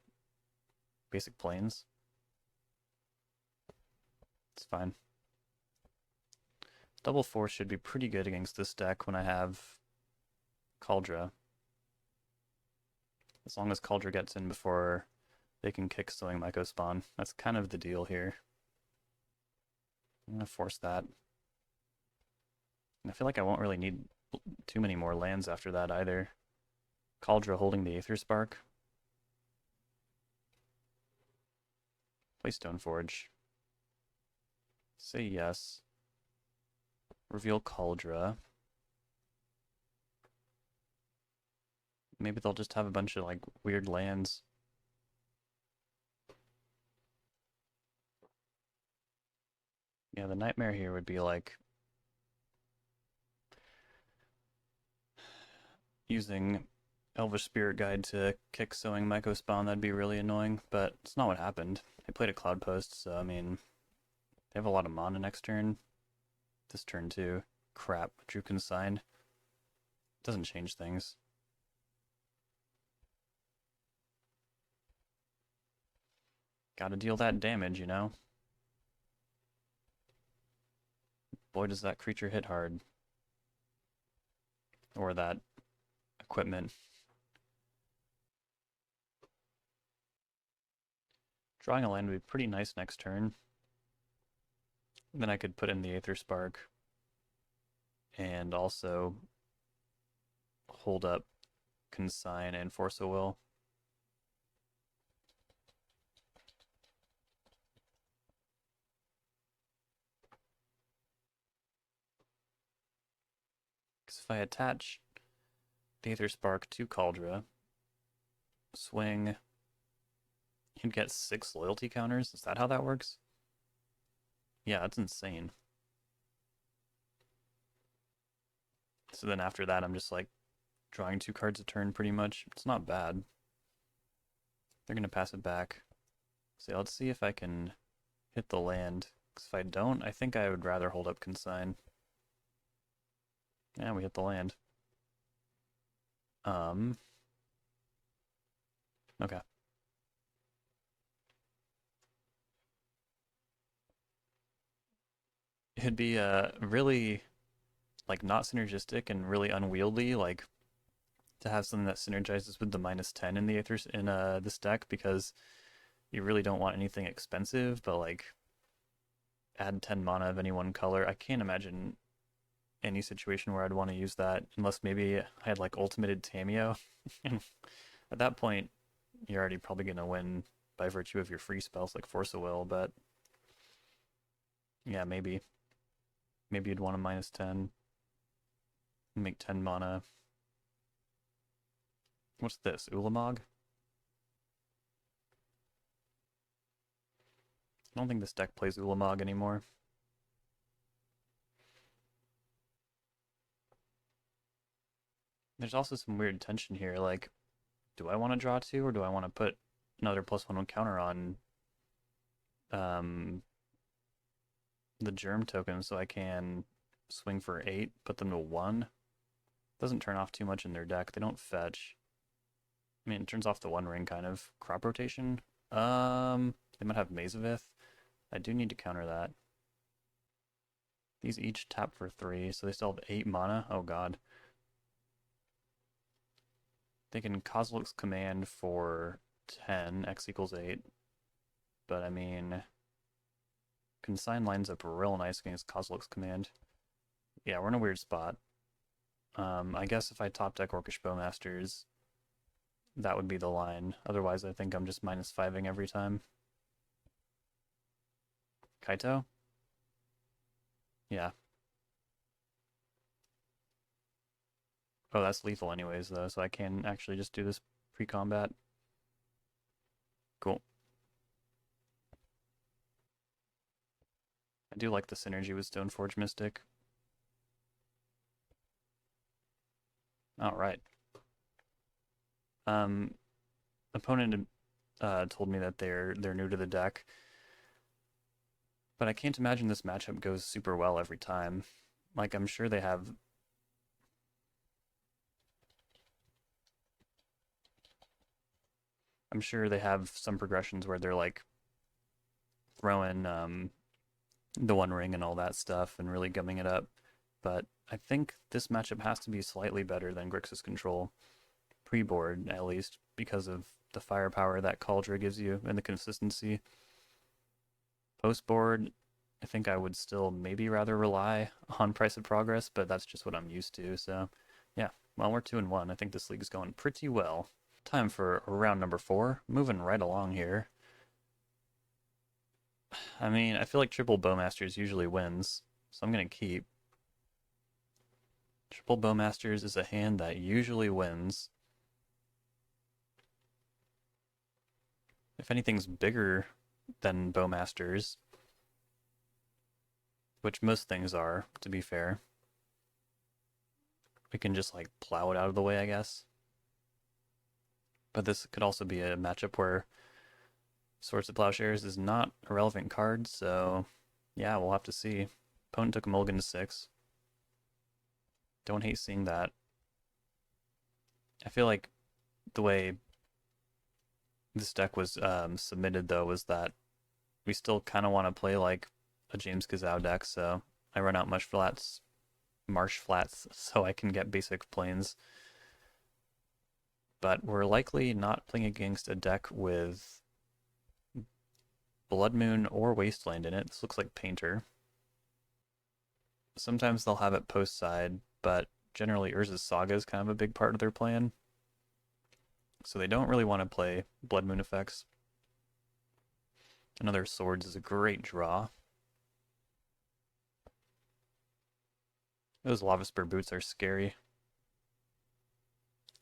Basic Plains. It's fine. Double Force should be pretty good against this deck when I have Kaldra. As long as Kaldra gets in before they can kick Sowing Mycospawn. That's kind of the deal here. I'm going to force that. And I feel like I won't really need too many more lands after that either. Kaldra holding the Aether Spark. Play Stoneforge. Say yes. Reveal Kaldra. Maybe they'll just have a bunch of like weird lands. Yeah, the nightmare here would be like using Elvish Spirit Guide to kick Sowing Mycospawn. That'd be really annoying, but it's not what happened. They played a Cloud Post, so I mean, they have a lot of mana next turn. This turn too. Crap, Drew Consign. Doesn't change things. Gotta deal that damage, you know? Boy, does that creature hit hard. Or that equipment. Drawing a land would be pretty nice next turn. Then I could put in the Aether Spark. And also hold up Consign and Force of Will. Because if I attach the Aether Spark to Cauldra, swing, he'd get 6 loyalty counters. Is that how that works? Yeah, that's insane. So then after that, I'm just like drawing 2 cards a turn pretty much. It's not bad. They're going to pass it back. So let's see if I can hit the land. Because if I don't, I think I would rather hold up Consign. Yeah, we hit the land. Okay. It'd be really like not synergistic and really unwieldy, like to have something that synergizes with the -10 in the Aethers in this deck, because you really don't want anything expensive, but like add 10 mana of any one color. I can't imagine any situation where I'd want to use that unless maybe I had like ultimated Tameo. At that point, you're already probably gonna win by virtue of your free spells like Force of Will, but yeah, maybe. Maybe you'd want a -10. Make 10 mana. What's this? Ulamog? I don't think this deck plays Ulamog anymore. There's also some weird tension here, like, do I want to draw 2 or do I want to put another +1/+1 counter on the germ token so I can swing for 8, put them to 1? Doesn't turn off too much in their deck. They don't fetch. I mean, it turns off the 1 ring kind of. Crop rotation? They might have Mazavith. I do need to counter that. These each tap for 3, so they still have 8 mana. Oh god. They can Kozilek's Command for 10, X equals 8. But I mean, Consign lines up real nice against Kozilek's Command. Yeah, we're in a weird spot. I guess if I top deck Orcish Bowmasters, that would be the line. Otherwise, I think I'm just -5ing every time. Kaito? Yeah. Oh, that's lethal anyways, though, so I can actually just do this pre-combat. Cool. I do like the synergy with Stoneforge Mystic. Alright. Opponent told me that they're new to the deck, but I can't imagine this matchup goes super well every time. Like, I'm sure they have some progressions where they're like throwing the 1 ring and all that stuff and really gumming it up. But I think this matchup has to be slightly better than Grixis Control, pre-board at least, because of the firepower that Cauldra gives you and the consistency. Post-board, I think I would still maybe rather rely on Price of Progress, but that's just what I'm used to. So yeah, well, we're 2-1. I think this league's going pretty well. Time for round number 4. Moving right along here. I mean, I feel like triple Bowmasters usually wins, so I'm going to keep. Triple Bowmasters is a hand that usually wins. If anything's bigger than Bowmasters, which most things are, to be fair, we can just like plow it out of the way, I guess. But this could also be a matchup where Swords of Plowshares is not a relevant card, so yeah, we'll have to see. Opponent took a mulligan to 6. Don't hate seeing that. I feel like the way this deck was submitted, though, was that we still kind of want to play like a JamesKisau deck, so I run out marsh flats, so I can get basic planes. But we're likely not playing against a deck with Blood Moon or Wasteland in it. This looks like Painter. Sometimes they'll have it post side, but generally Urza's Saga is kind of a big part of their plan. So they don't really want to play Blood Moon effects. Another Swords is a great draw. Those lava spur boots are scary.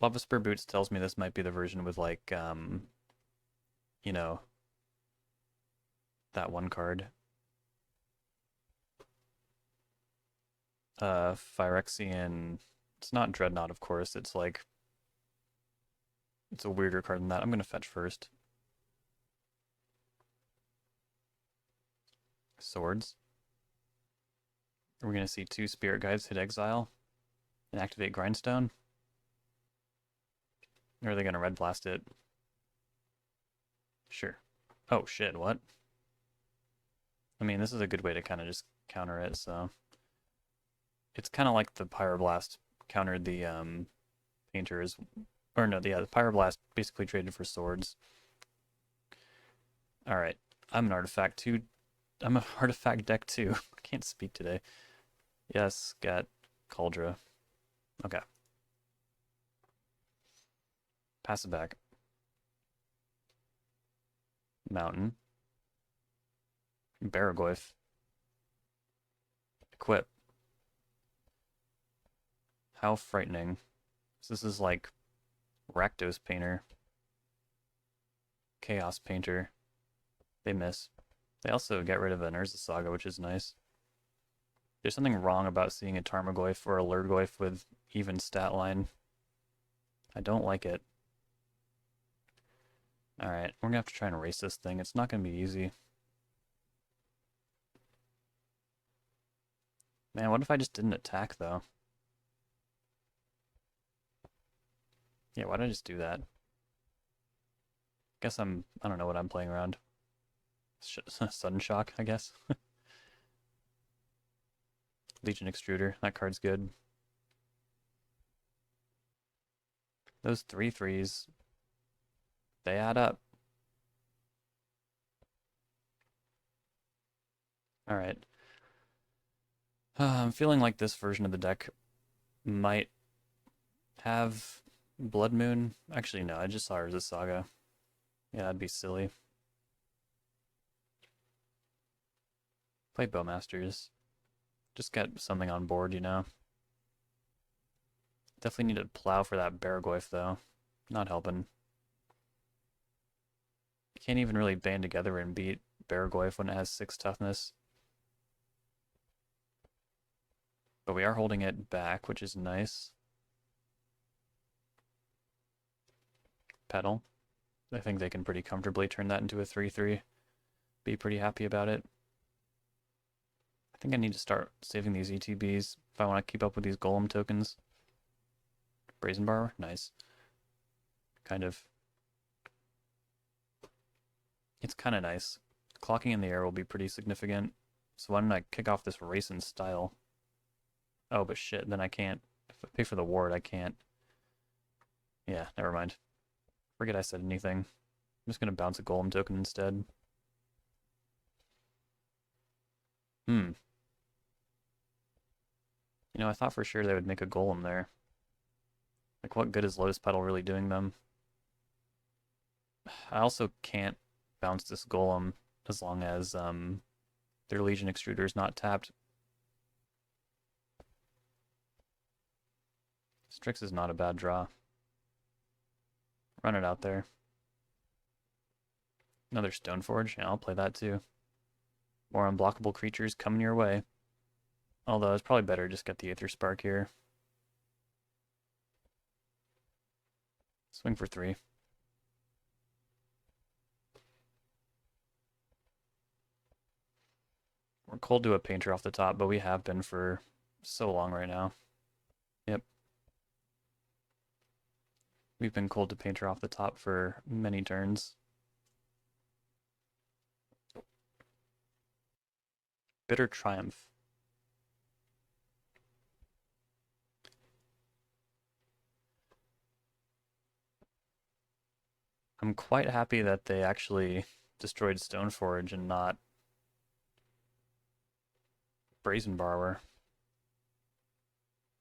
Lava spur boots tells me this might be the version with like, you know, that one card. Phyrexian. It's not Dreadnought, of course. It's like, it's a weirder card than that. I'm gonna fetch first. Swords. Are we gonna see 2 Spirit Guides hit exile and activate Grindstone? Or are they gonna Red Blast it? Sure. Oh shit, what? I mean, this is a good way to kind of just counter it, so. It's kind of like the Pyroblast countered the Painters. Or no, yeah, the Pyroblast basically traded for swords. Alright, I'm an artifact too. I'm an artifact deck too. I can't speak today. Yes, got Cauldra. Okay. Pass it back. Mountain. Baragoyf. Equip. How frightening. So this is like Rakdos Painter. Chaos Painter. They miss. They also get rid of an Urza Saga, which is nice. There's something wrong about seeing a Tarmogoyf or a Lurgoyf with even stat line. I don't like it. Alright, we're gonna have to try and race this thing. It's not gonna be easy. Man, what if I just didn't attack, though? Yeah, why did I just do that? Guess I don't know what I'm playing around. Sudden Shock, I guess. Legion Extruder, that card's good. Those 3/3s, they add up. Alright. I'm feeling like this version of the deck might have Blood Moon. Actually, no, I just saw Urza Saga. Yeah, that'd be silly. Play Bowmasters. Just get something on board, you know? Definitely need to plow for that Baragoyf, though. Not helping. Can't even really band together and beat Baragoyf when it has 6 toughness. But we are holding it back, which is nice. Petal. I think they can pretty comfortably turn that into a 3/3. Be pretty happy about it. I think I need to start saving these ETBs if I want to keep up with these Golem tokens. Brazen Bar, nice. Kind of. It's kind of nice. Clocking in the air will be pretty significant. So why don't I kick off this race in style? Oh, but shit, then I can't. If I pay for the ward, I can't. Yeah, never mind. Forget I said anything. I'm just gonna bounce a Golem token instead. You know, I thought for sure they would make a Golem there. Like, what good is Lotus Petal really doing them? I also can't bounce this Golem as long as their Legion Extruder is not tapped. Strix is not a bad draw. Run it out there. Another Stoneforge, yeah, I'll play that too. More unblockable creatures coming your way. Although it's probably better just get the Aether Spark here. Swing for 3. We're cold to a Painter off the top, but we have been for so long right now. Yep. We've been cold to Painter off the top for many turns. Bitter Triumph. I'm quite happy that they actually destroyed Stoneforge and not Brazen Borrower.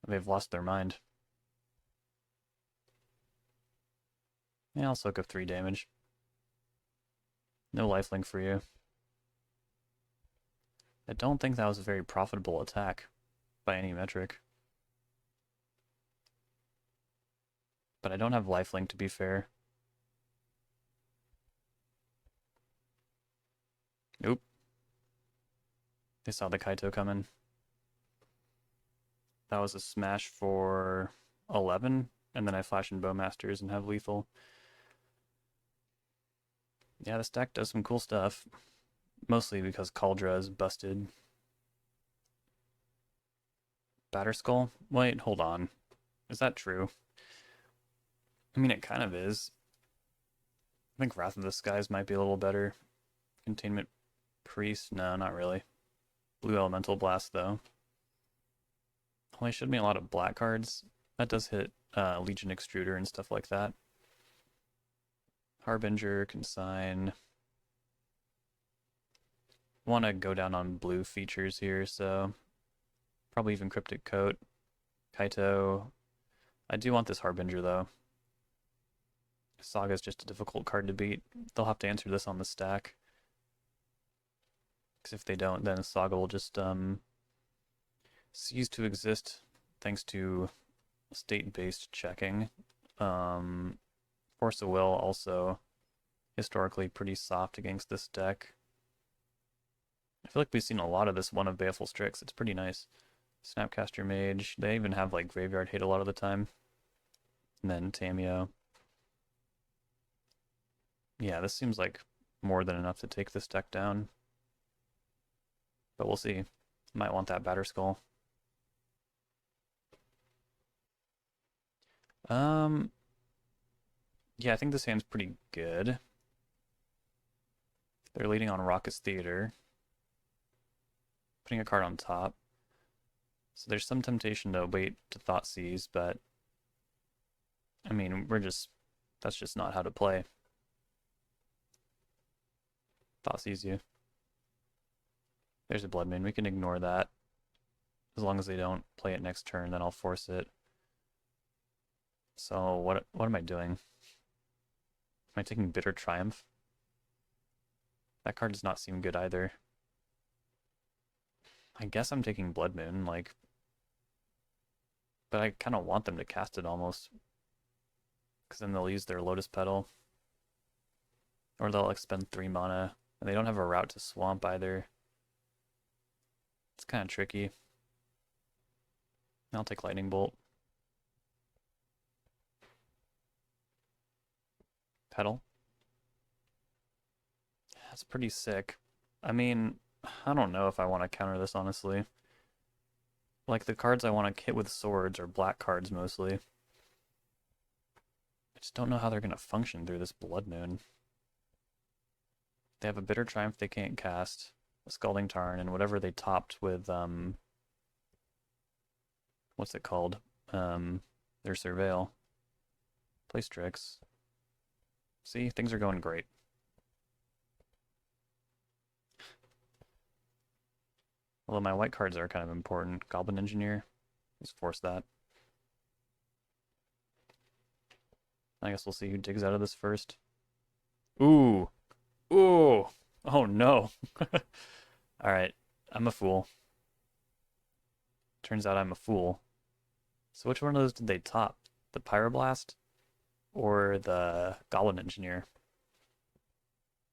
They've lost their mind. Yeah, I'll soak up 3 damage. No lifelink for you. I don't think that was a very profitable attack by any metric. But I don't have lifelink, to be fair. Oop. They saw the Kaito coming. That was a smash for 11, and then I flash in Bowmasters and have lethal. Yeah, this deck does some cool stuff. Mostly because Kaldra is busted. Batterskull? Wait, hold on. Is that true? I mean, it kind of is. I think Wrath of the Skies might be a little better. Containment Priest? No, not really. Blue Elemental Blast, though. Only showed me a lot of black cards. That does hit Legion Extruder and stuff like that. Harbinger, Consign. Want to go down on blue features here, so probably even Cryptic Coat. Kaito. I do want this Harbinger, though. Saga's just a difficult card to beat. They'll have to answer this on the stack. Because if they don't, then Saga will just cease to exist thanks to state-based checking. Force of Will also historically pretty soft against this deck. I feel like we've seen a lot of this one of Baleful Strix. It's pretty nice. Snapcaster Mage. They even have like Graveyard Hate a lot of the time. And then Tamio. Yeah, this seems like more than enough to take this deck down. But we'll see. Might want that Batterskull. Yeah, I think this hand's pretty good. They're leading on Raucous Theater. Putting a card on top. So there's some temptation to wait to Thoughtseize, but I mean, that's just not how to play. Thoughtseize you. There's a Blood Moon. We can ignore that. As long as they don't play it next turn, then I'll force it. So what am I doing? Am I taking Bitter Triumph? That card does not seem good either. I guess I'm taking Blood Moon, like, but I kind of want them to cast it almost, because then they'll use their Lotus Petal, or they'll expend 3 mana, and they don't have a route to Swamp either. It's kind of tricky. I'll take Lightning Bolt. Petal. That's pretty sick. I mean, I don't know if I want to counter this, honestly. Like, the cards I want to hit with swords are black cards, mostly. I just don't know how they're going to function through this Blood Moon. They have a Bitter Triumph they can't cast, a Scalding Tarn, and whatever they topped with, what's it called? Their Surveil. Play Strix. See, things are going great. Although my white cards are kind of important. Goblin Engineer. Let's force that. I guess we'll see who digs out of this first. Ooh. Ooh. Oh no. Alright. I'm a fool. Turns out I'm a fool. So which one of those did they top? The Pyroblast? Or the Goblin Engineer?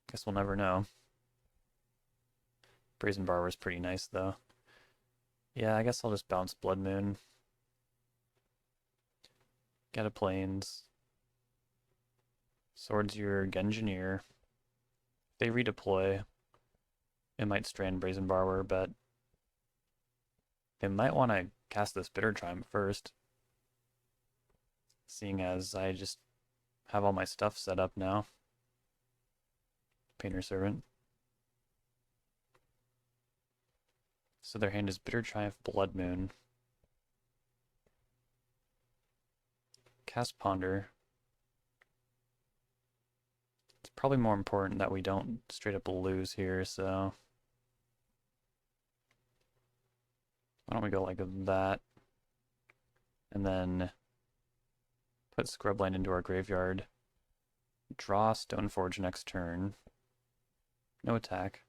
Guess we'll never know. Brazen Borrower's pretty nice, though. Yeah, I guess I'll just bounce Blood Moon. Get a Plains. Swords your Genjineer. If they redeploy, it might strand Brazen Borrower, but they might want to cast this Bitter Triumph first. Seeing as I just have all my stuff set up now. Painter Servant. So their hand is Bitter Triumph, Blood Moon. Cast Ponder. It's probably more important that we don't straight up lose here, so why don't we go like that? And then put Scrubland into our graveyard. Draw Stoneforge next turn. No attack.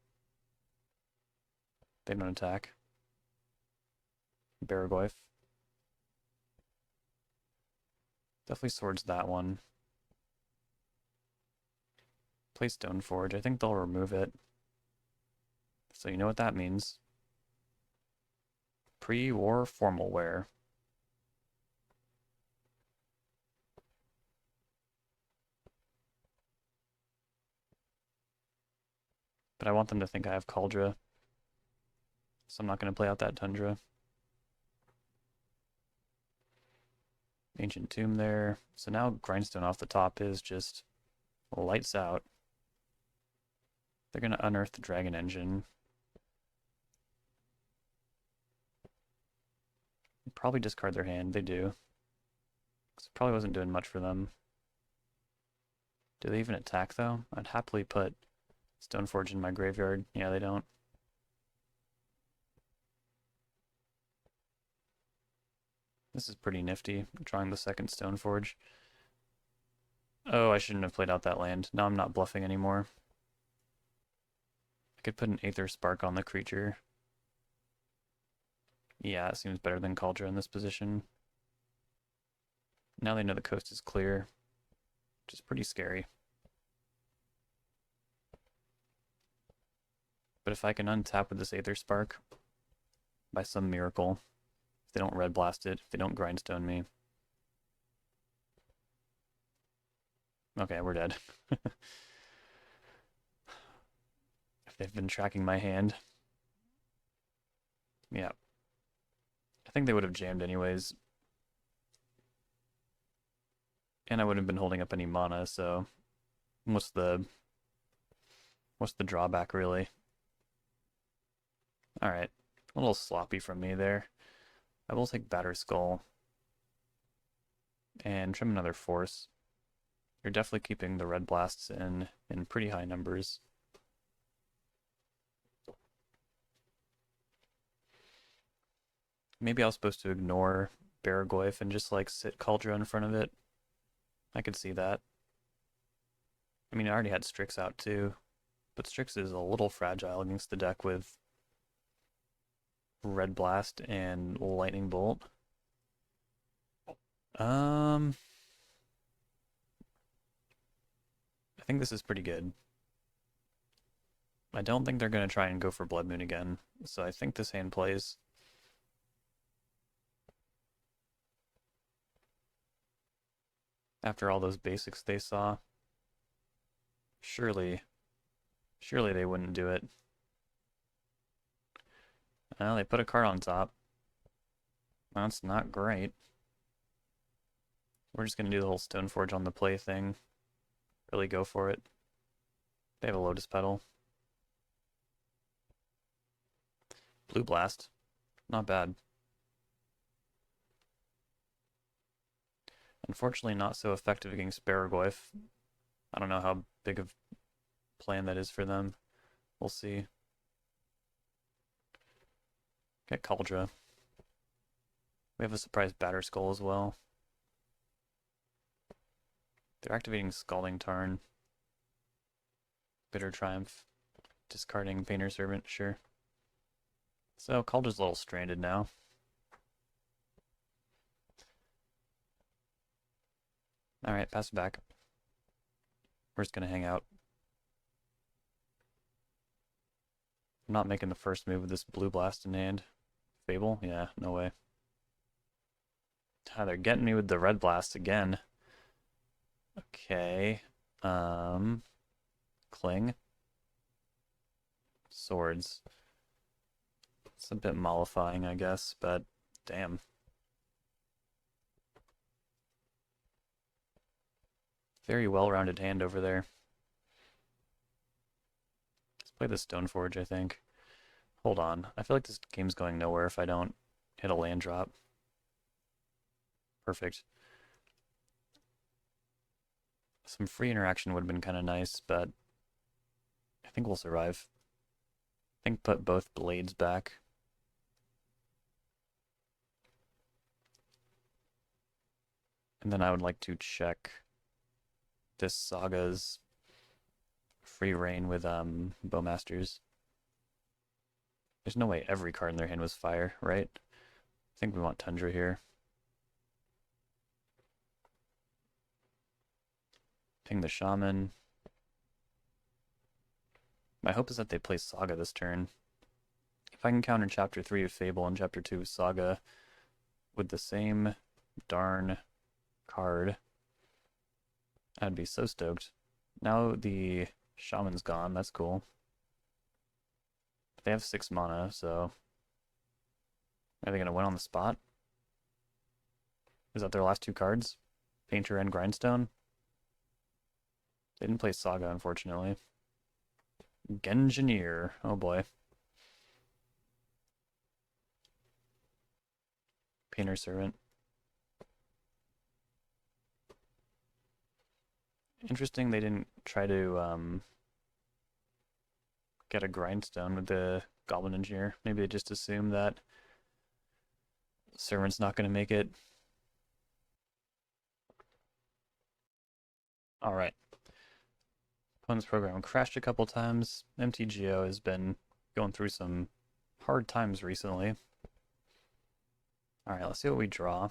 They don't attack. Baragoyf. Definitely swords that one. Play Stoneforge. I think they'll remove it. So you know what that means. Pre-war formal wear. But I want them to think I have Kaldra. So I'm not going to play out that Tundra. Ancient Tomb there. So now Grindstone off the top is just lights out. They're going to unearth the Dragon Engine. Probably discard their hand. They do. Because it probably wasn't doing much for them. Do they even attack, though? I'd happily put Stoneforge in my graveyard. Yeah, they don't. This is pretty nifty, drawing the second Stoneforge. Oh, I shouldn't have played out that land. Now I'm not bluffing anymore. I could put an Aether Spark on the creature. Yeah, it seems better than Kaldra in this position. Now they know the coast is clear, which is pretty scary. But if I can untap with this Aether Spark, by some miracle, if they don't Red Blast it, if they don't Grindstone me. Okay, we're dead. If they've been tracking my hand. Yeah. I think they would have jammed anyways. And I wouldn't have been holding up any mana, so what's the drawback really? Alright. A little sloppy from me there. I will take Batter Skull. And trim another Force. You're definitely keeping the Red Blasts in pretty high numbers. Maybe I was supposed to ignore Baragoyf and just like sit Kaldra in front of it. I could see that. I mean, I already had Strix out too, but Strix is a little fragile against the deck with Red Blast and Lightning Bolt. I think this is pretty good. I don't think they're going to try and go for Blood Moon again, so I think this hand plays. After all those basics they saw, surely they wouldn't do it. Well, they put a card on top. That's not great. We're just going to do the whole Stoneforge on the play thing. Really go for it. They have a Lotus Petal. Blue Blast. Not bad. Unfortunately not so effective against Baragoyf. I don't know how big of a plan that is for them. We'll see. Get Kaldra. We have a surprise Batter Skull as well. They're activating Scalding Tarn. Bitter Triumph. Discarding Painter Servant, sure. So Kaldra's a little stranded now. Alright, pass it back. We're just gonna hang out. I'm not making the first move with this Blue Blast in hand. Fable? Yeah, no way. Ah, they're getting me with the Red Blast again. Okay. Cling. Swords. It's a bit mollifying, I guess, but damn. Very well-rounded hand over there. Let's play the Stoneforge, I think. Hold on. I feel like this game's going nowhere if I don't hit a land drop. Perfect. Some free interaction would have been kind of nice, but I think we'll survive. I think put both blades back. And then I would like to check this Saga's free reign with Bowmasters. There's no way every card in their hand was fire, right? I think we want Tundra here. Ping the Shaman. My hope is that they play Saga this turn. If I can counter Chapter 3 of Fable and Chapter 2 of Saga with the same darn card, I'd be so stoked. Now the Shaman's gone, that's cool. But they have 6 mana, so... Are they going to win on the spot? Is that their last 2 cards? Painter and Grindstone? They didn't play Saga, unfortunately. Genjineer. Oh boy. Painter Servant. Interesting they didn't try to get a Grindstone with the Goblin Engineer. Maybe they just assume that Servant's not going to make it. Alright. Opponent's program crashed a couple times. MTGO has been going through some hard times recently. Alright, let's see what we draw.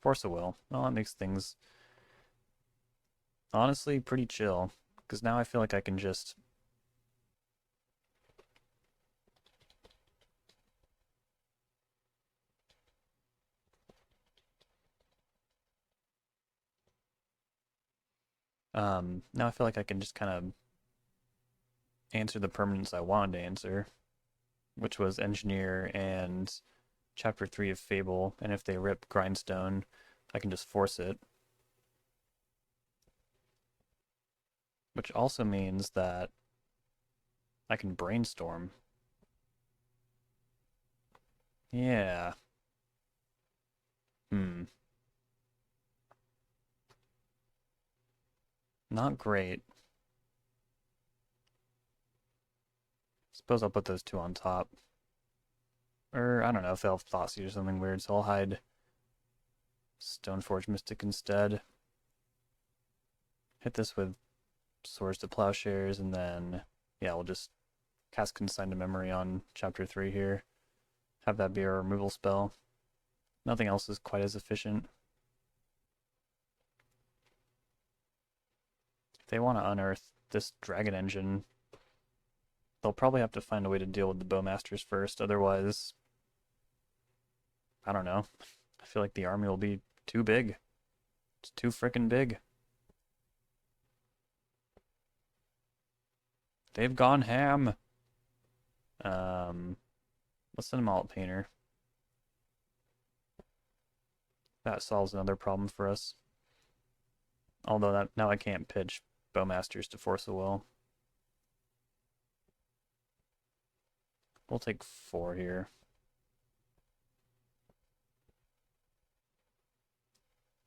Force of Will. Well, that makes things honestly pretty chill, because now I feel like I can just now I feel like I can just kind of answer the permanents I wanted to answer, which was Engineer and Chapter 3 of Fable, and if they rip Grindstone, I can just force it. Which also means that I can Brainstorm. Yeah. Not great. Suppose I'll put those 2 on top. Or, I don't know if they'll have Thoughtseize or something weird, so I'll hide Stoneforge Mystic instead. Hit this with Swords to Plowshares, and then, yeah, we'll just cast Consign to Memory on Chapter 3 here. Have that be our removal spell. Nothing else is quite as efficient. If they want to unearth this Dragon Engine, they'll probably have to find a way to deal with the Bowmasters first, otherwise, I don't know. I feel like the army will be too big. It's too frickin' big. They've gone ham. Let's send them all at Painter. That solves another problem for us. Although that now I can't pitch Bowmasters to Force of Will. We'll take 4 here.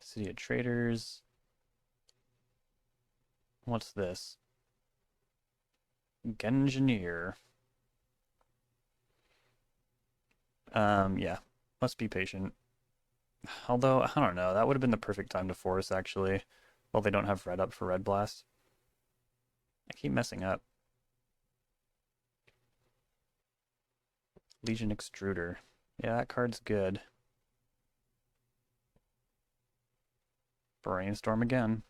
City of Traders. What's this? Genjineer. Yeah. Let's be patient. Although, I don't know, that would have been the perfect time to force, actually. Well, they don't have red up for Red Blast. I keep messing up. Legion Extruder. Yeah, that card's good. Brainstorm again.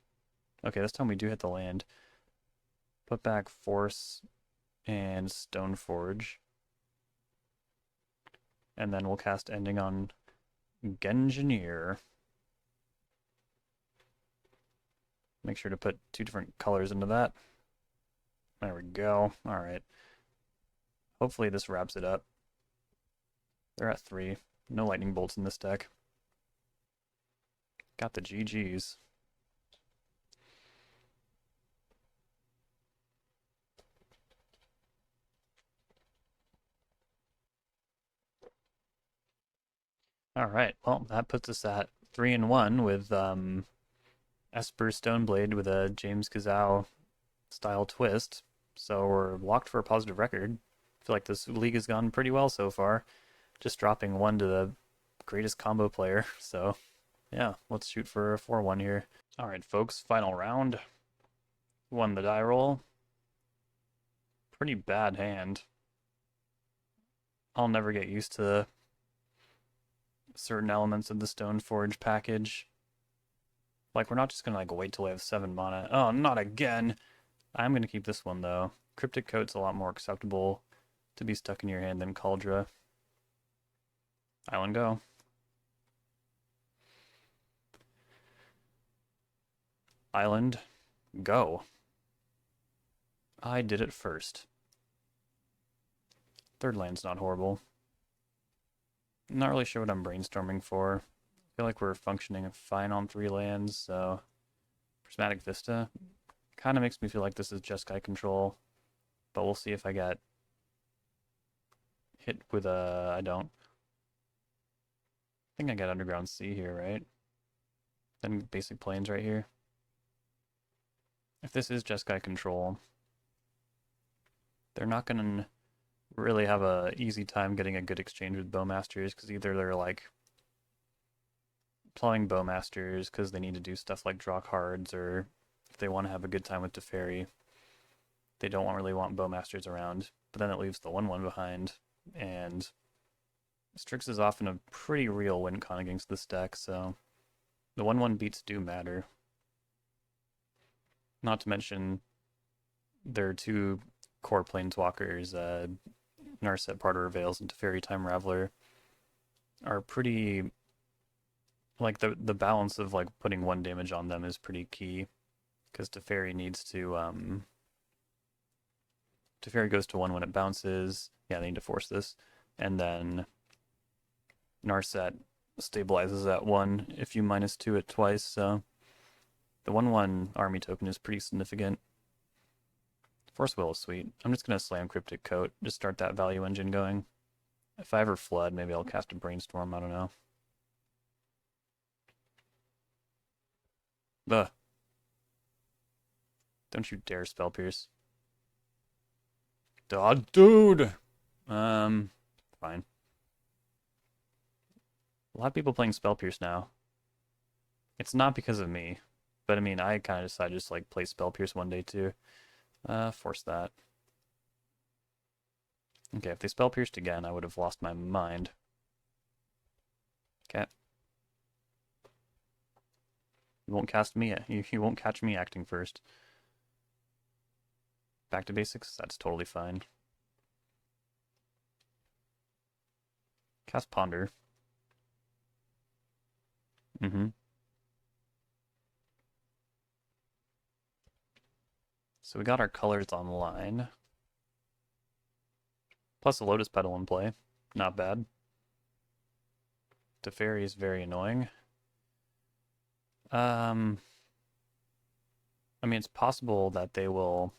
Okay, this time we do hit the land. Put back Force and Stoneforge. And then we'll cast Ending on Genjineer. Make sure to put 2 different colors into that. There we go. Alright. Hopefully this wraps it up. They're at 3. No lightning bolts in this deck. Got the GGs. Alright, well, that puts us at 3-1 with ESPER Stoneblade with a JamesKisau style twist. So we're locked for a positive record. I feel like this league has gone pretty well so far. Just dropping 1 to the greatest combo player. So yeah, let's shoot for a 4-1 here. Alright folks, final round. Won the die roll. Pretty bad hand. I'll never get used to certain elements of the Stoneforge package. Like, we're not just gonna, like, wait till we have 7 mana. Oh, not again! I'm gonna keep this one, though. Cryptic Coat's a lot more acceptable to be stuck in your hand than Cauldra. Island go. Island go. I did it first. Third land's not horrible. Not really sure what I'm brainstorming for. I feel like we're functioning fine on 3 lands, so Prismatic Vista kind of makes me feel like this is Jeskai control, but we'll see if I get hit with a... I don't. I think I get Underground Sea here, right? Then Basic Plains right here. If this is Jeskai control, they're not going to really have a easy time getting a good exchange with Bowmasters, because either they're like playing Bowmasters because they need to do stuff like draw cards, or if they want to have a good time with Teferi, they don't really want Bowmasters around. But then it leaves the 1/1 behind, and Strix is often a pretty real win con against this deck, so the 1/1 beats do matter. Not to mention, there are 2 core planeswalkers, Narset, Parter of Veils, and Teferi Time Raveler, are pretty... like, the balance of, like, putting 1 damage on them is pretty key, because Teferi needs to, Teferi goes to 1 when it bounces. Yeah, they need to force this. And then Narset stabilizes at 1 if you -2 it twice, so the 1/1 army token is pretty significant. Force Will is sweet. I'm just going to slam Cryptic Coat, just start that value engine going. If I ever flood, maybe I'll cast a Brainstorm, I don't know. Ugh. Don't you dare Spell Pierce. Oh, dude! Fine. A lot of people playing Spell Pierce now. It's not because of me, but I mean, I kind of decided to just like play Spell Pierce one day too. Force that. Okay, if they Spell Pierced again, I would have lost my mind. Okay. You won't cast me. You won't catch me acting first. Back to basics. That's totally fine. Cast Ponder. So we got our colors online. Plus a Lotus Petal in play. Not bad. Teferi is very annoying. I mean, it's possible that they will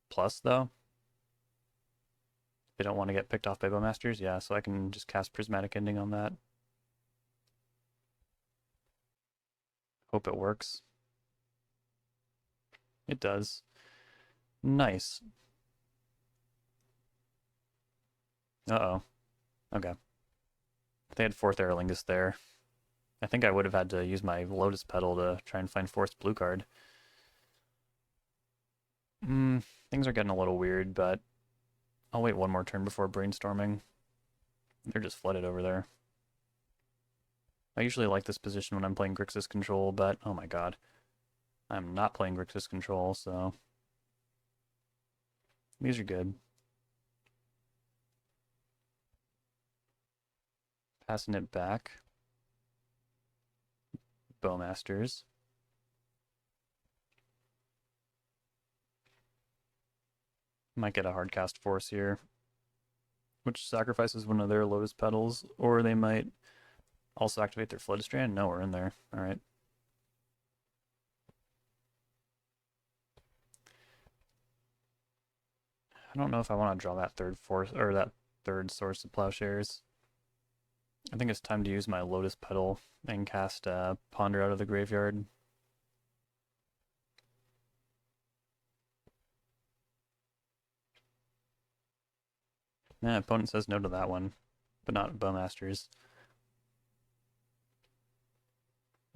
plus, though. They don't want to get picked off by Bowmasters. Yeah, so I can just cast Prismatic Ending on that. Hope it works. It does. Nice. Uh-oh. Okay. If they had 4th Aerolingus there, I think I would have had to use my Lotus Petal to try and find 4th blue card. Things are getting a little weird, but I'll wait 1 more turn before brainstorming. They're just flooded over there. I usually like this position when I'm playing Grixis Control, but oh my god. I'm not playing Grixis Control, so these are good. Passing it back. Bowmasters. Might get a hard cast force here, which sacrifices one of their Lotus Petals, or they might also activate their Flood Strand. No, we're in there. Alright. I don't know if I want to draw that 3rd force or that 3rd source of Plowshares. I think it's time to use my Lotus Petal and cast Ponder out of the graveyard. Opponent says no to that one, but not Bowmasters.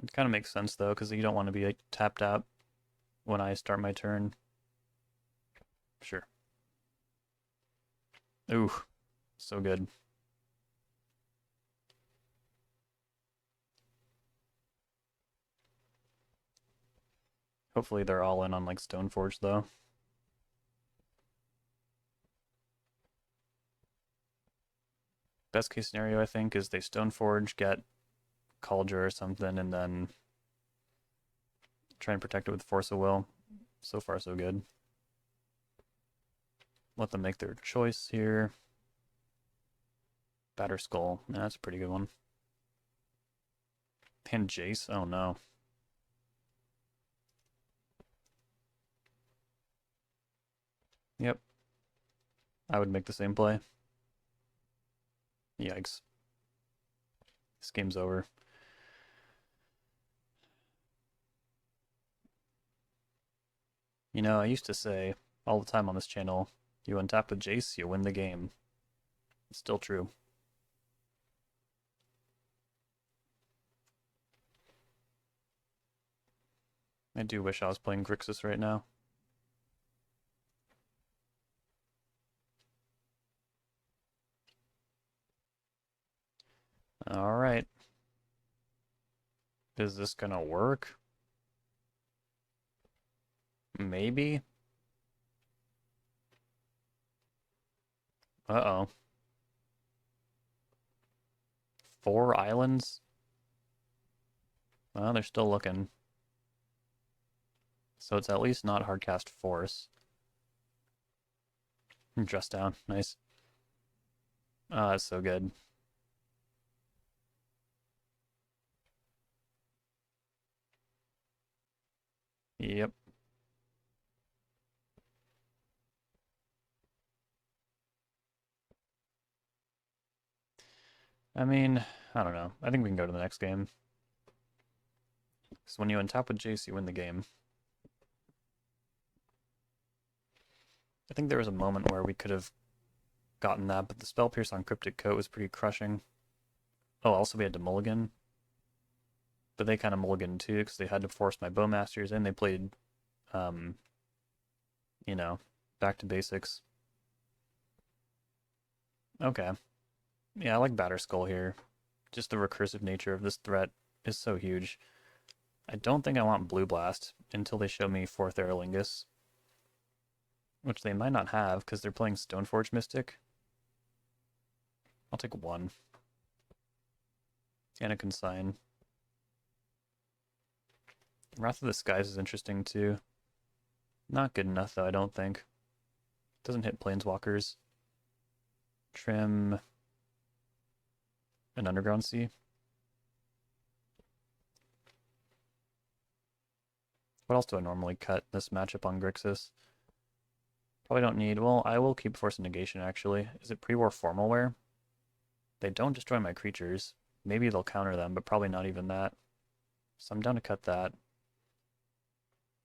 It kind of makes sense though, because you don't want to be like, tapped out when I start my turn. Sure. Ooh, so good. Hopefully they're all in on like Stoneforge though. Best case scenario I think is they Stoneforge, get Cauldron or something, and then try and protect it with Force of Will. So far so good. Let them make their choice here. Batter Skull. Yeah, that's a pretty good one. And Jace? Oh no. Yep. I would make the same play. Yikes. This game's over. You know, I used to say all the time on this channel, you untap with Jace, you win the game. It's still true. I do wish I was playing Grixis right now. Alright. Is this gonna work? Maybe? Uh-oh. 4 islands? Well, they're still looking. So it's at least not hardcast Force. Dress down. Nice. Oh, that's so good. Yep. I mean, I don't know. I think we can go to the next game. Because when you untap with Jace, you win the game. I think there was a moment where we could have gotten that, but the Spell Pierce on Cryptic Coat was pretty crushing. Oh, also we had to mulligan. But they kind of mulliganed too, because they had to force my Bowmasters, and they played, you know, back to basics. Okay. Yeah, I like Batter Skull here. Just the recursive nature of this threat is so huge. I don't think I want Blue Blast until they show me 4th Aerolingus. Which they might not have, because they're playing Stoneforge Mystic. I'll take 1. And a Consign. Wrath of the Skies is interesting too. Not good enough though, I don't think. Doesn't hit Planeswalkers. Trim an Underground Sea. What else do I normally cut this matchup on Grixis? Probably don't need... Well, I will keep Force of Negation, actually. Is it Pre-War Formalware? They don't destroy my creatures. Maybe they'll counter them, but probably not even that. So I'm down to cut that.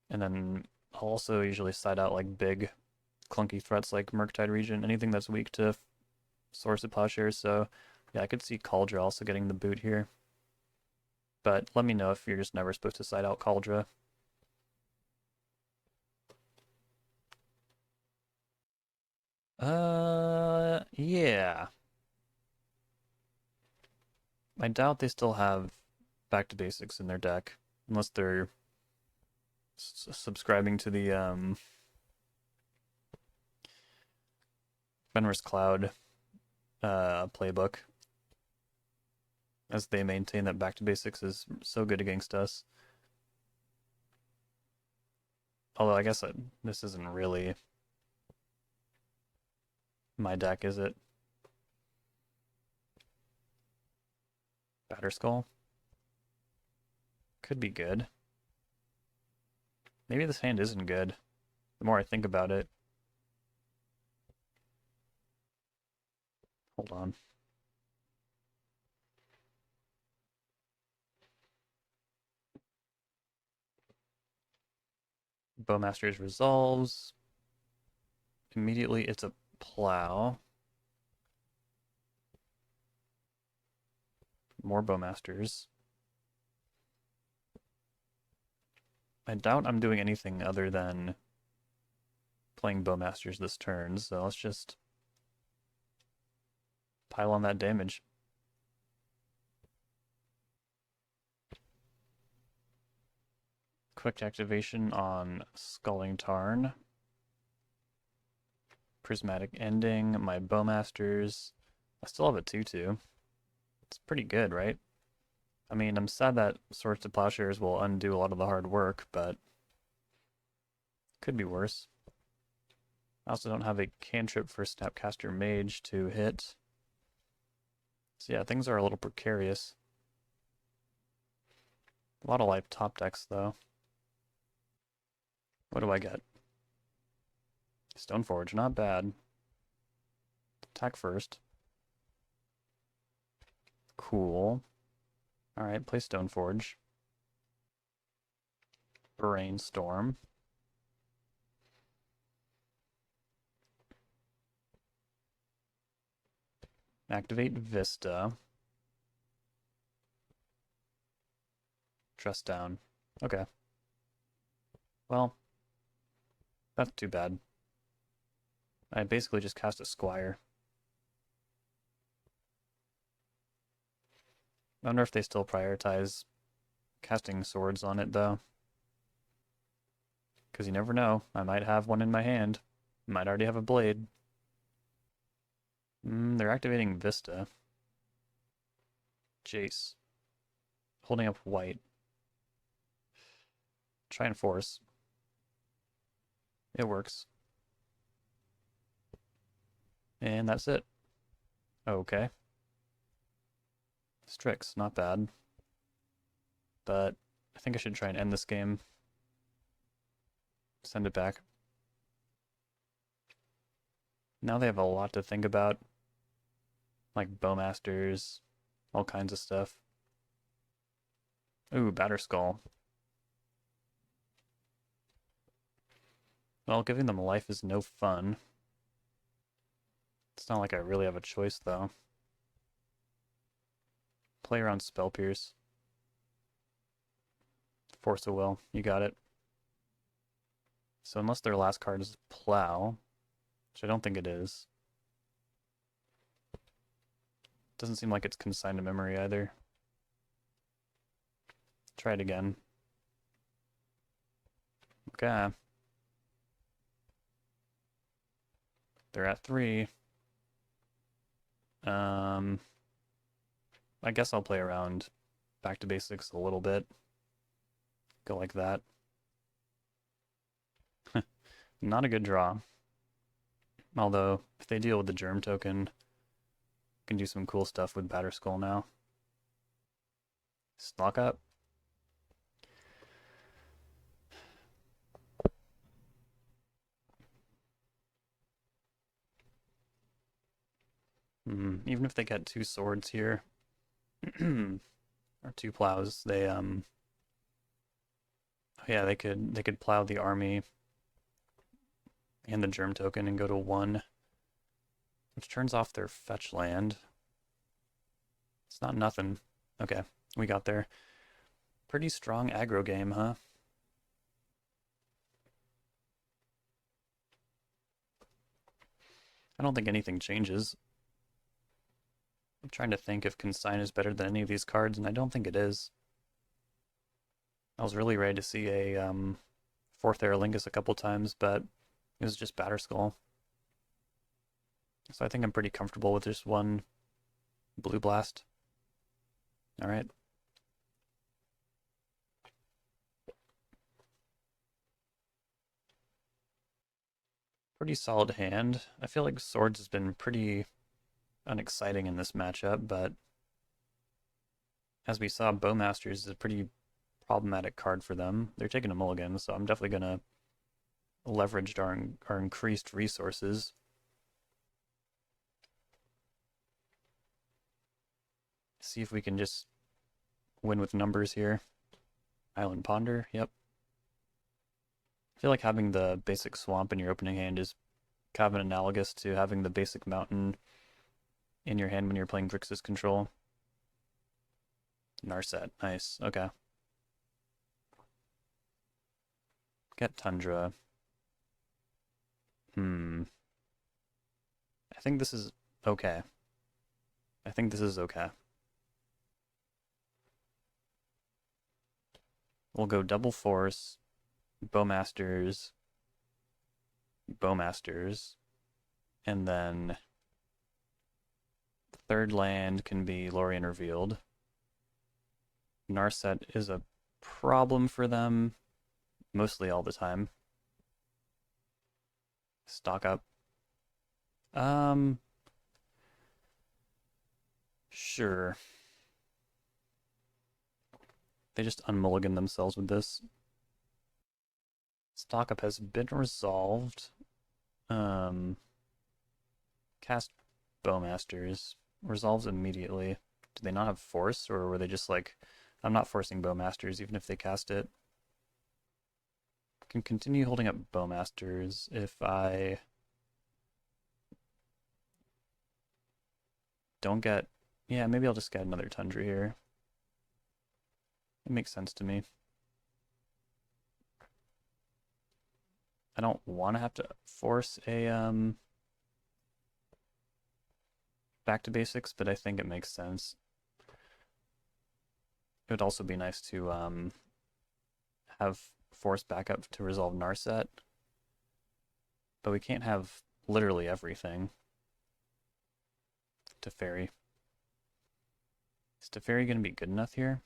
And then I'll also usually side out like big, clunky threats like Murktide Region, anything that's weak to Source of Plowshares. So yeah, I could see Kaldra also getting the boot here. But let me know if you're just never supposed to side out Kaldra. Yeah. I doubt they still have Back to Basics in their deck, unless they're subscribing to the Fenris Cloud playbook, as they maintain that Back to Basics is so good against us. Although I guess this isn't really my deck, is it? Batterskull? Could be good. Maybe this hand isn't good, the more I think about it. Hold on. Bowmasters resolves. Immediately it's a plow. More Bowmasters. I doubt I'm doing anything other than playing Bowmasters this turn, so let's just pile on that damage. quick activation on Scalding Tarn. Prismatic Ending, my Bowmasters. I still have a 2/2. It's pretty good, right? I mean, I'm sad that Swords to Plowshares will undo a lot of the hard work, but could be worse. I also don't have a cantrip for Snapcaster Mage to hit. So yeah, things are a little precarious. A lot of life top decks, though. What do I get? Stoneforge, not bad. Attack first. Cool. Alright, play Stoneforge. Brainstorm. Activate Vista. Trust down. Okay. Well, that's too bad. I basically just cast a Squire. I wonder if they still prioritize casting swords on it, though. Because you never know. I might have one in my hand. Might already have a blade. They're activating Vista. Jace. Holding up white. Try and force. It works. And that's it. Okay. Strix, not bad. But I think I should try and end this game. Send it back. Now they have a lot to think about. Like Bowmasters, all kinds of stuff. Ooh, Batterskull. Well, giving them life is no fun. It's not like I really have a choice, though. Play around Spell Pierce. Force of Will, you got it. So unless their last card is Plow, which I don't think it is. Doesn't seem like it's consigned to memory either. Try it again. Okay. They're at 3. I guess I'll play around back to basics a little bit. Go like that. Not a good draw. Although, if they deal with the Germ token, can do some cool stuff with Batterskull now. Stock up. Even if they get 2 swords here, or 2 plows, they yeah, they could plow the army and the Germ token and go to 1, which turns off their fetch land. It's not nothing. Okay, we got there. Pretty strong aggro game, huh? I don't think anything changes. I'm trying to think if Consign is better than any of these cards, and I don't think it is. I was really ready to see a 4th Aerolingus a couple times, but it was just Batterskull. So I think I'm pretty comfortable with just 1 Blue Blast. Alright. Pretty solid hand. I feel like Swords has been pretty unexciting in this matchup, but as we saw, Bowmasters is a pretty problematic card for them. They're taking a mulligan, so I'm definitely going to leverage our increased resources. See if we can just win with numbers here. Island Ponder, yep. I feel like having the basic swamp in your opening hand is kind of analogous to having the basic mountain in your hand when you're playing Grixis Control. Narset, nice, okay. Get Tundra. I think this is okay. I think this is okay. we'll go double force, Bowmasters, Bowmasters, and then the third land can be Lorien Revealed. Narset is a problem for them mostly all the time. Stock up. Sure. They just unmulligan themselves with this. Stock up has been resolved. Cast Bowmasters. Resolves immediately. Do they not have force, or were they just like, I'm not forcing Bowmasters even if they cast it? Can continue holding up Bowmasters if I don't get... Yeah, maybe I'll just get another Tundra here. It makes sense to me. I don't want to have to force a back to basics, but I think it makes sense. It would also be nice to have force backup to resolve Narset, but we can't have literally everything. Teferi. Is Teferi going to be good enough here?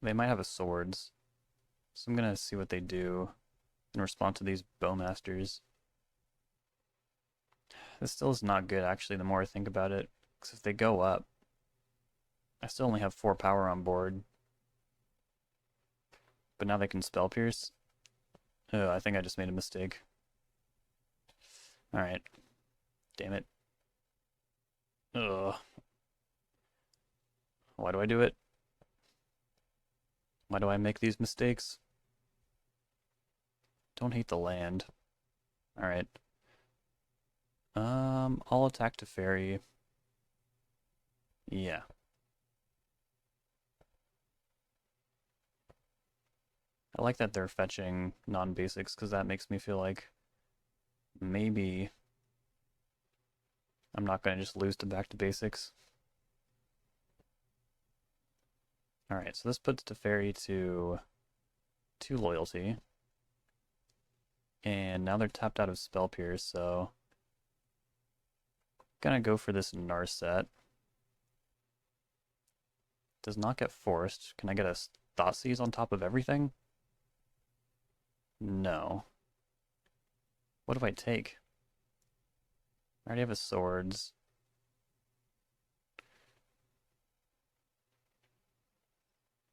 They might have a swords, so I'm going to see what they do in response to these Bowmasters. This still is not good, actually, the more I think about it, because if they go up, I still only have 4 power on board. But now they can Spell Pierce. Oh, I think I just made a mistake. Alright. Damn it. Ugh. Why do I do it? Why do I make these mistakes? Don't hate the land. Alright. I'll attack Teferi. Yeah. I like that they're fetching non-basics, because that makes me feel like maybe I'm not going to just lose to back to basics. Alright, so this puts Teferi to 2 loyalty. And now they're tapped out of Spell Pierce, so gonna go for this Narset. Does not get forced. Can I get a Thoughtseize on top of everything? No. What do I take? I already have a swords.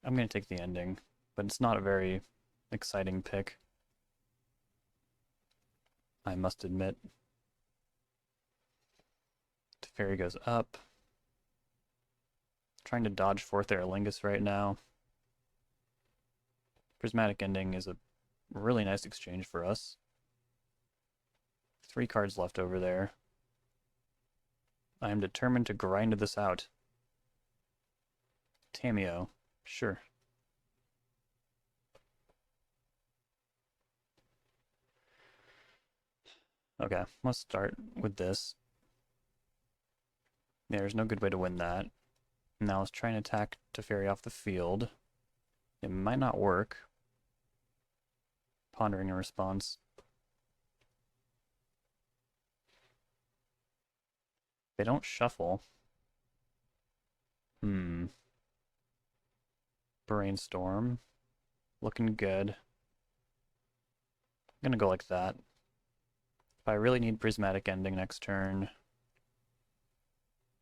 I'm gonna take the ending, but it's not a very exciting pick, I must admit. Teferi goes up. Trying to dodge 4th Aerolingus right now. Prismatic Ending is a really nice exchange for us. 3 cards left over there. I am determined to grind this out. Tamiyo, sure. Okay, let's start with this. There's no good way to win that. Now let's try and attack Teferi off the field. It might not work. Pondering a response. They don't shuffle. Brainstorm. Looking good. I'm gonna go like that. If I really need Prismatic Ending next turn,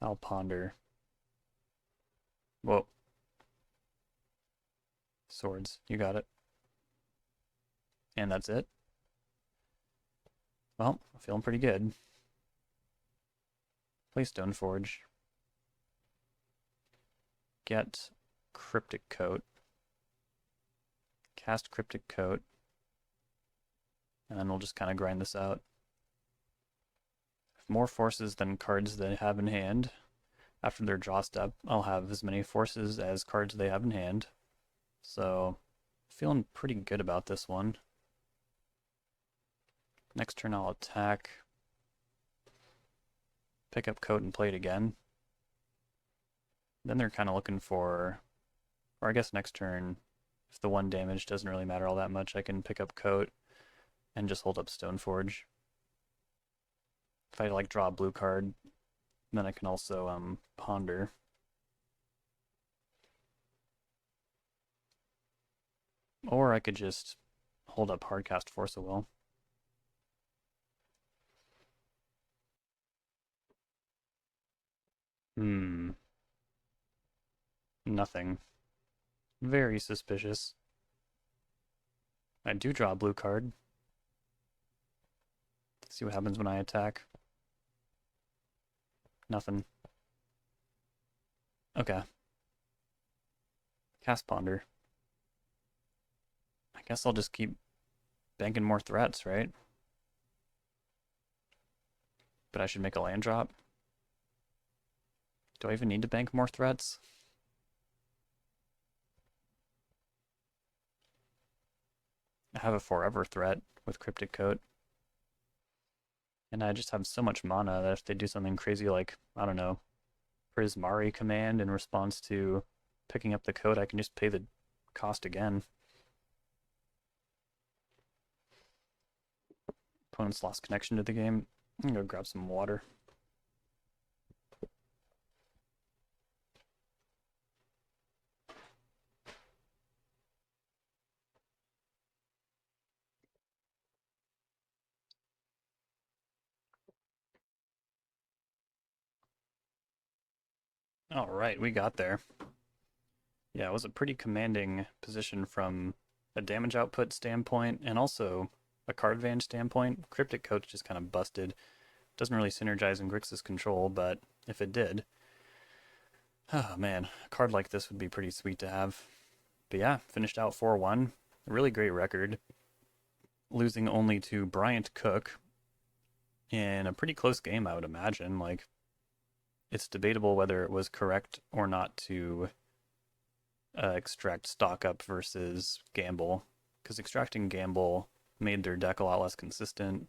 I'll ponder. Whoa. Swords, you got it. And that's it. Well, I'm feeling pretty good. Play Stoneforge. Get Cryptic Coat. Cast Cryptic Coat. And we'll just kind of grind this out. More forces than cards they have in hand. After their draw step, I'll have as many forces as cards they have in hand. So, feeling pretty good about this one. Next turn I'll attack. Pick up Coat and play it again. Then they're kind of looking for, or I guess next turn If the 1 damage doesn't really matter all that much, I can pick up Coat and just hold up Stoneforge. If I like draw a blue card, then I can also ponder. Or I could just hold up Hardcast Force of Will. Nothing. Very suspicious. I do draw a blue card. Let's see what happens when I attack. Nothing. Okay. Cast Ponder. I guess I'll just keep banking more threats, right? But I should make a land drop. Do I even need to bank more threats? I have a forever threat with Cryptic Coat. And I just have so much mana that if they do something crazy like, I don't know, Prismari command in response to picking up the coat, I can just pay the cost again. Opponent's lost connection to the game. I'm gonna go grab some water. All right, we got there. Yeah, it was a pretty commanding position from a damage output standpoint and also a card advantage standpoint. Cryptic Coach just kind of busted. Doesn't really synergize in Grixis control, but if it did, oh man, a card like this would be pretty sweet to have. But yeah, finished out 4-1. A really great record. Losing only to Bryant Cook in a pretty close game, I would imagine. Like, it's debatable whether it was correct or not to extract stock up versus gamble, because extracting gamble made their deck a lot less consistent,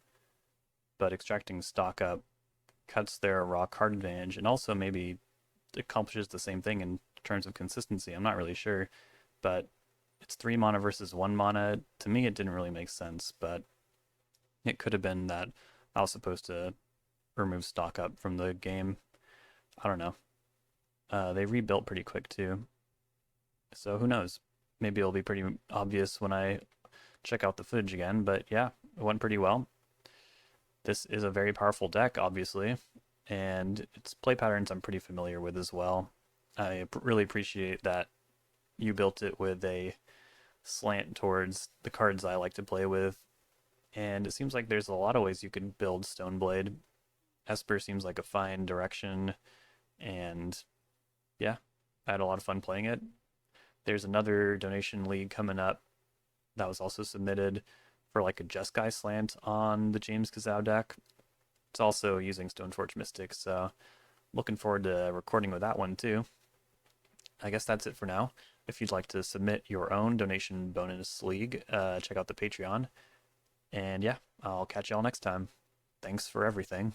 but extracting stock up cuts their raw card advantage and also maybe accomplishes the same thing in terms of consistency. I'm not really sure, but it's 3 mana versus 1 mana. To me, it didn't really make sense, but it could have been that I was supposed to remove stock up from the game. I don't know. They rebuilt pretty quick too, so who knows? Maybe it'll be pretty obvious when I check out the footage again, but yeah, it went pretty well. This is a very powerful deck, obviously, and its play patterns I'm pretty familiar with as well. I really appreciate that you built it with a slant towards the cards I like to play with, and it seems like there's a lot of ways you could build Stoneblade. Esper seems like a fine direction, and yeah, I had a lot of fun playing it. There's another donation league coming up that was also submitted for like a Jeskai slant on the JamesKisau deck. It's also using Stoneforge Mystic, so looking forward to recording with that one too. I guess that's it for now. If you'd like to submit your own donation bonus league, check out the Patreon. And yeah, I'll catch y'all next time. Thanks for everything.